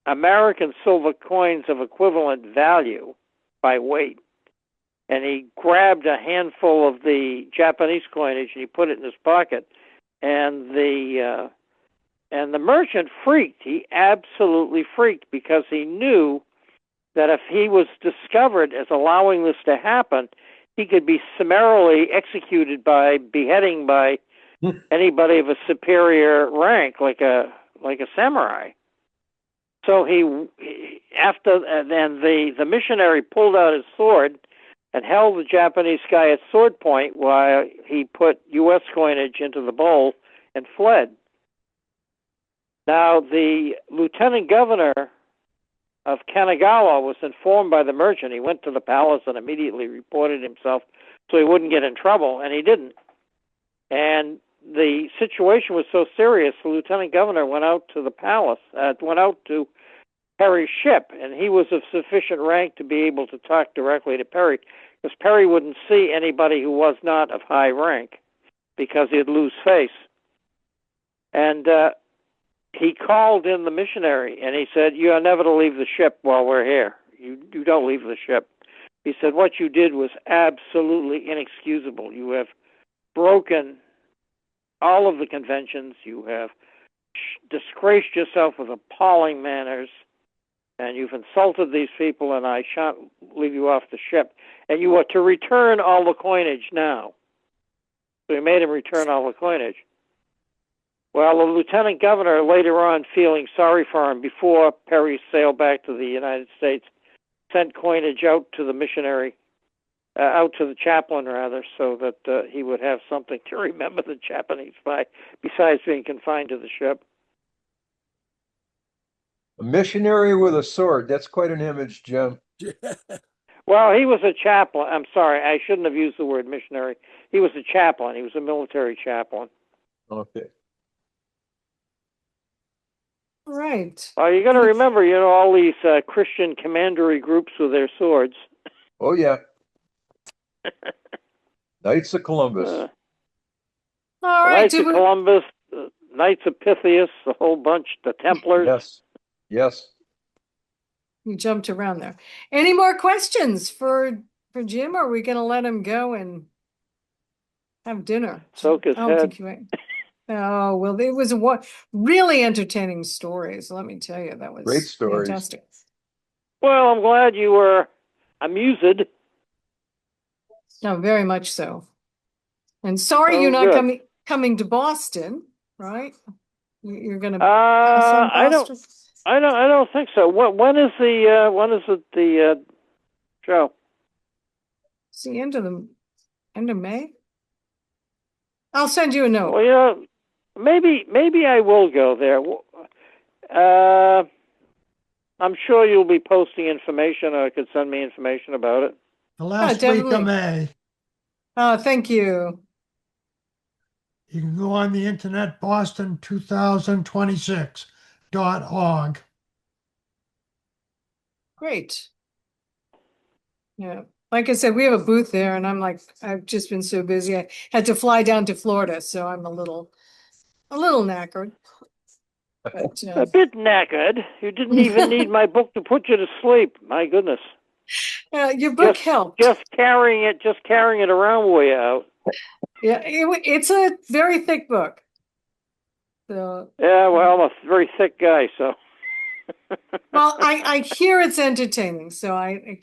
American silver coins of equivalent value by weight, and he grabbed a handful of the Japanese coinage and he put it in his pocket. And the merchant freaked. He absolutely freaked, because he knew that if he was discovered as allowing this to happen, he could be summarily executed by beheading by anybody of a superior rank, like a samurai. So the missionary pulled out his sword and held the Japanese guy at sword point while he put U.S. coinage into the bowl and fled. Now, the lieutenant governor of Kanagawa was informed by the merchant. He went to the palace and immediately reported himself so he wouldn't get in trouble, and he didn't. And the situation was so serious, the lieutenant governor went out to the palace, went out to Perry's ship, and he was of sufficient rank to be able to talk directly to Perry, because Perry wouldn't see anybody who was not of high rank, because he'd lose face. And he called in the missionary, and he said, "You are never to leave the ship while we're here. You don't leave the ship." He said, "What you did was absolutely inexcusable. You have broken all of the conventions. You have disgraced yourself with appalling manners, and you've insulted these people, and I shan't leave you off the ship. And you are to return all the coinage now." So he made him return all the coinage. Well, the lieutenant governor, later on, feeling sorry for him, before Perry sailed back to the United States, sent coinage out to the missionary, out to the chaplain, rather, so that he would have something to remember the Japanese by, besides being confined to the ship. A missionary with a sword. That's quite an image, Jim. Well, he was a chaplain. I'm sorry, I shouldn't have used the word missionary. He was a chaplain. He was a military chaplain. Okay. Right. Well, you got to remember, all these Christian commandery groups with their swords. Oh, yeah. Knights of Columbus. All right. Knights of Columbus, Knights of Pythias, a whole bunch, the Templars. Yes. Yes. You jumped around there. Any more questions for Jim, or are we going to let him go and have dinner? Soak his head. Think you ain't. Oh, well, it was what really entertaining stories. Let me tell you, that was Great stories. fantastic. Well, I'm glad you were amused. No, very much so. And sorry Oh, you're not good. coming to Boston, right? You're going to I don't think so. When is the show? It's the end of May. I'll send you a note. Well, maybe I will go there. I'm sure you'll be posting information, or could send me information about it. The last week of May. Oh, thank you. You can go on the internet, boston2026.org. Great. Yeah. Like I said, we have a booth there, and I've just been so busy. I had to fly down to Florida, so I'm a little knackered. But, a bit knackered. You didn't even need my book to put you to sleep. My goodness. Your book helped. Just carrying it around way out. Yeah, it's a very thick book. So yeah, well, I'm a very thick guy, so. Well, I hear it's entertaining, so I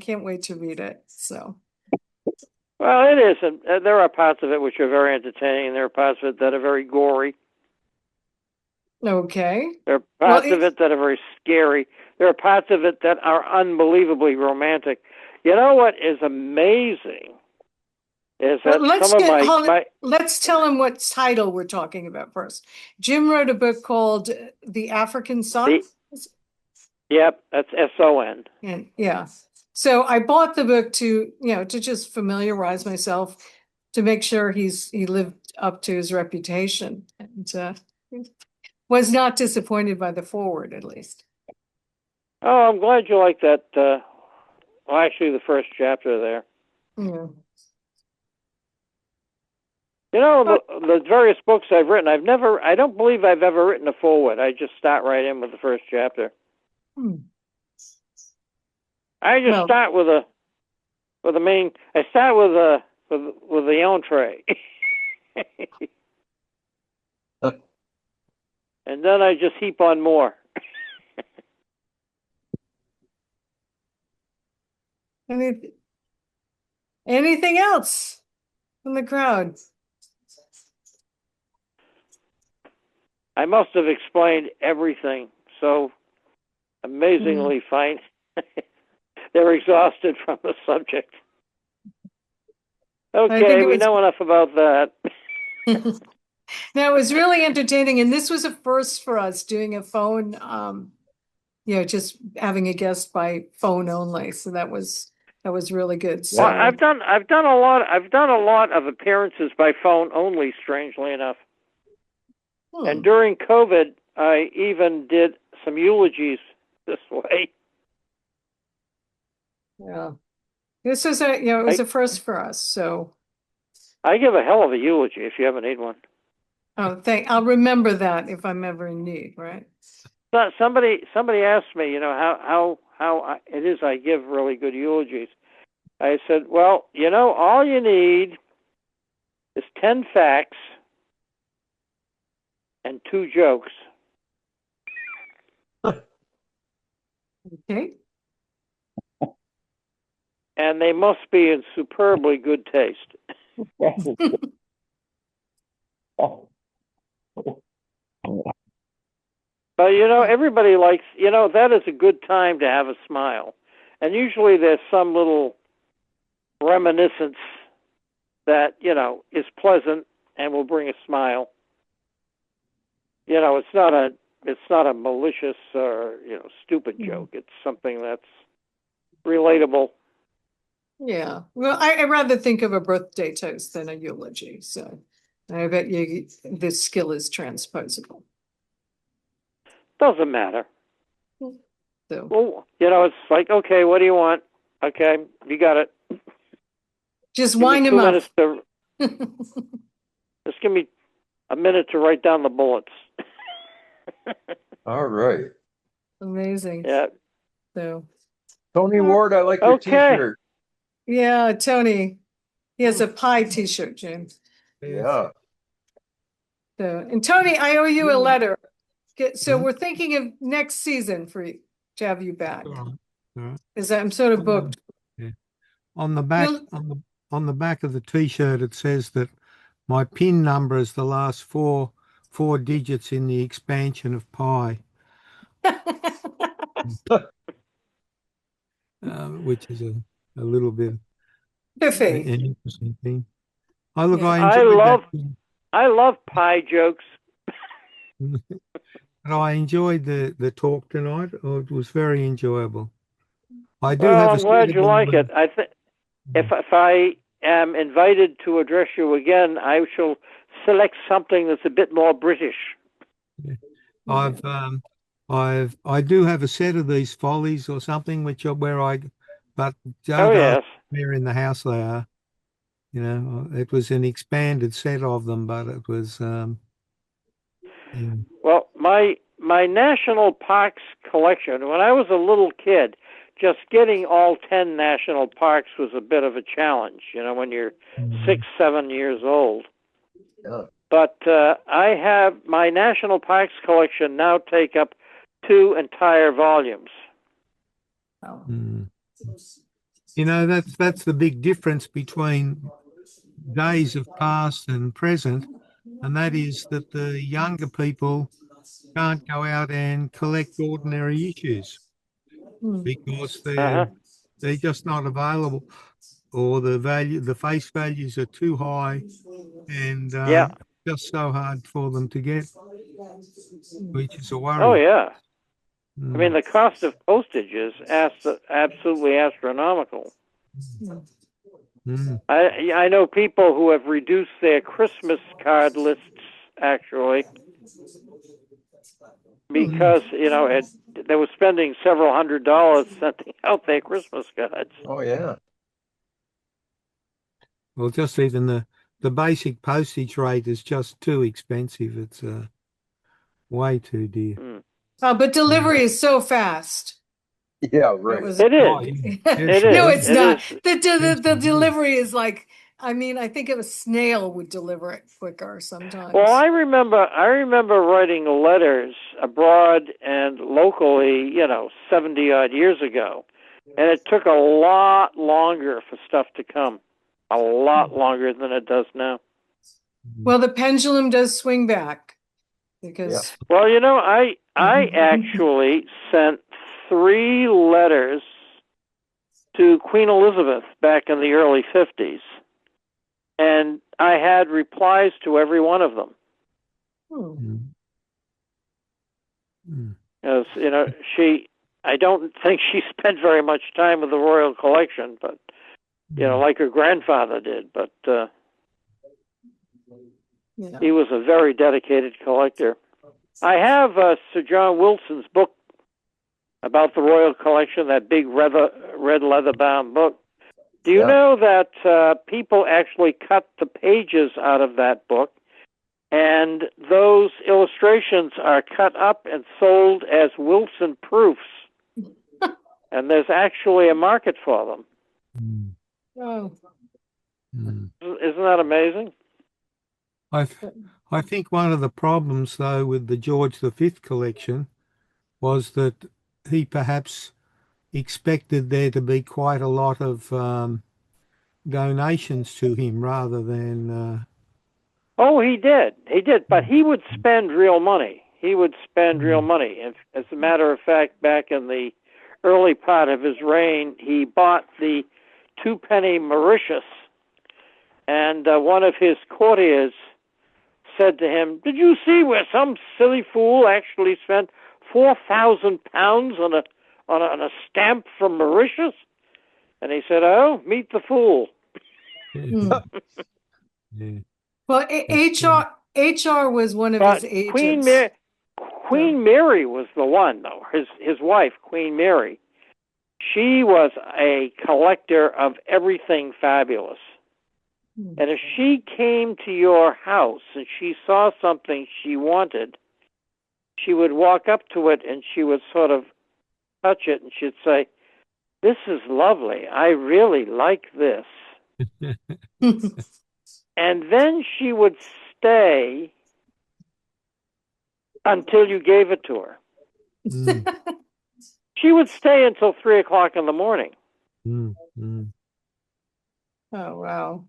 can't wait to read it. So. Well, it is, and there are parts of it which are very entertaining, and there are parts of it that are very gory. Okay. There are parts of it that are very scary. There are parts of it that are unbelievably romantic. You know what is amazing is that let's tell him what title we're talking about first. Jim wrote a book called The African Son. Yep, that's SON. And yeah. So I bought the book to just familiarize myself, to make sure he lived up to his reputation, and was not disappointed by the foreword, at least. Oh, I'm glad you like that. Well, actually, the first chapter there. Yeah. You know, the various books I've written, I don't believe I've ever written a foreword. I just start right in with the first chapter. I just start with the main. I start with the entree, and then I just heap on more. Anything else from the crowd? I must have explained everything so amazingly fine. They're exhausted from the subject. Okay, we know enough about that. Now, it was really entertaining, and this was a first for us, doing a phone, just having a guest by phone only. So that was really good. So well, I've done a lot of appearances by phone only, strangely enough. And during COVID, I even did some eulogies this way. Yeah, this was it was a first for us. So I give a hell of a eulogy if you ever need one. Oh, I'll remember that if I'm ever in need, right? But somebody asked me, how it is I give really good eulogies. I said, well, all you need is 10 facts and 2 jokes. Okay. And they must be in superbly good taste. But everybody likes, that is a good time to have a smile. And usually there's some little reminiscence that, is pleasant and will bring a smile. It's not a malicious or, stupid joke. It's something that's relatable. Yeah. Well, I rather think of a birthday toast than a eulogy. So I bet you this skill is transposable. Doesn't matter. So. Well, it's like, okay, what do you want? Okay, you got it. Just wind him up. Just give me a minute to write down the bullets. All right. Amazing. Yeah. So. Tony Ward, I like your t-shirt. Yeah, Tony. He has a pie t-shirt, James. Yeah. And Tony, I owe you a letter. So we're thinking of next season for you to have you back. All right. I'm sort of booked. Yeah. On the back on the back of the T-shirt, it says that my PIN number is the last four digits in the expansion of pi, which is a little bit an interesting thing. I love pie jokes. But I enjoyed the talk tonight. Oh, it was very enjoyable. I'm glad you like it. I think if I am invited to address you again, I shall select something that's a bit more British. Yeah. I do have a set of these follies or something but don't ask where in the house they are. You know, it was an expanded set of them, but it was Well, my national parks collection, when I was a little kid, just getting all 10 national parks was a bit of a challenge, when you're 6, 7 years old. Yeah. But I have my national parks collection now take up 2 entire volumes. That's the big difference between days of past and present, and that is that the younger people can't go out and collect ordinary issues because they're just not available, or the face values are too high, and just so hard for them to get, which is a worry. Oh yeah. I mean, the cost of postage is absolutely astronomical. I know people who have reduced their Christmas card lists, actually, because, they were spending several $100s sending out their Christmas cards. Oh, yeah. Well, just even the basic postage rate is just too expensive. It's way too dear. But delivery is so fast. Yeah, right. It is. No, it's not. The delivery is like, I think a snail would deliver it quicker sometimes. Well, I remember writing letters abroad and locally, 70 odd years ago. And it took a lot longer for stuff to come. A lot longer than it does now. Well, the pendulum does swing back because. Yeah. Well, I actually sent 3 letters to Queen Elizabeth back in the early 50s. And I had replies to every one of them. As I don't think she spent very much time with the Royal Collection, but, like her grandfather did. But he was a very dedicated collector. I have Sir John Wilson's book about the Royal Collection, that big red leather-bound book. Do you know that people actually cut the pages out of that book, and those illustrations are cut up and sold as Wilson proofs, and there's actually a market for them. Oh. Isn't that amazing? I think one of the problems, though, with the George V collection was that he perhaps expected there to be quite a lot of donations to him rather than. Oh, he did, but he would spend real money. And as a matter of fact, back in the early part of his reign, he bought the 2-penny Mauritius, and one of his courtiers said to him, "Did you see where some silly fool actually spent £4,000 on a stamp from Mauritius?" And he said, "Oh, meet the fool." Well, HR was one of his agents. Queen Mary was the one, though. His wife, Queen Mary, she was a collector of everything fabulous. And if she came to your house and she saw something she wanted, she would walk up to it and she would sort of touch it and she'd say, "This is lovely. I really like this." And then she would stay until you gave it to her. Mm. She would stay until 3 o'clock in the morning. Mm. Mm. Oh, wow.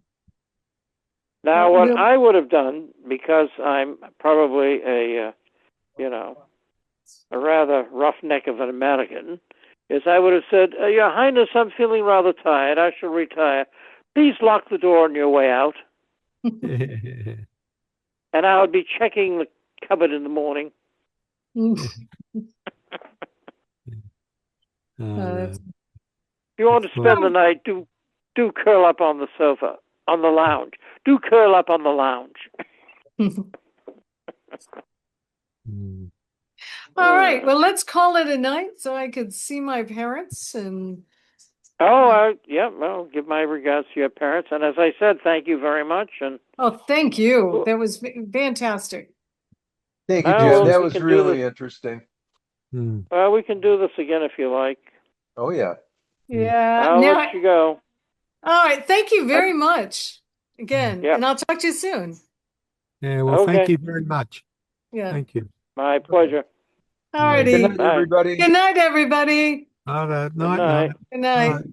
Now, what I would have done, because I'm probably a rather roughneck of an American, is I would have said, Your Highness, I'm feeling rather tired. I shall retire. Please lock the door on your way out. And I would be checking the cupboard in the morning. That's- If you want to spend the night, do curl up on the sofa, on the lounge. Do curl up on the lounge. All right. Well, let's call it a night so I could see my parents and. Well, give my regards to your parents. And as I said, thank you very much. And thank you. That was fantastic. Thank you, Jim. That was really interesting. Well, we can do this again if you like. Oh, yeah. Yeah. I'll let you go. All right. Thank you very much again. Yep. And I'll talk to you soon. Yeah, well, thank you very much. Yeah. Thank you. My pleasure. All righty. Good night, everybody. Good night, everybody. All right. Good night. Good night.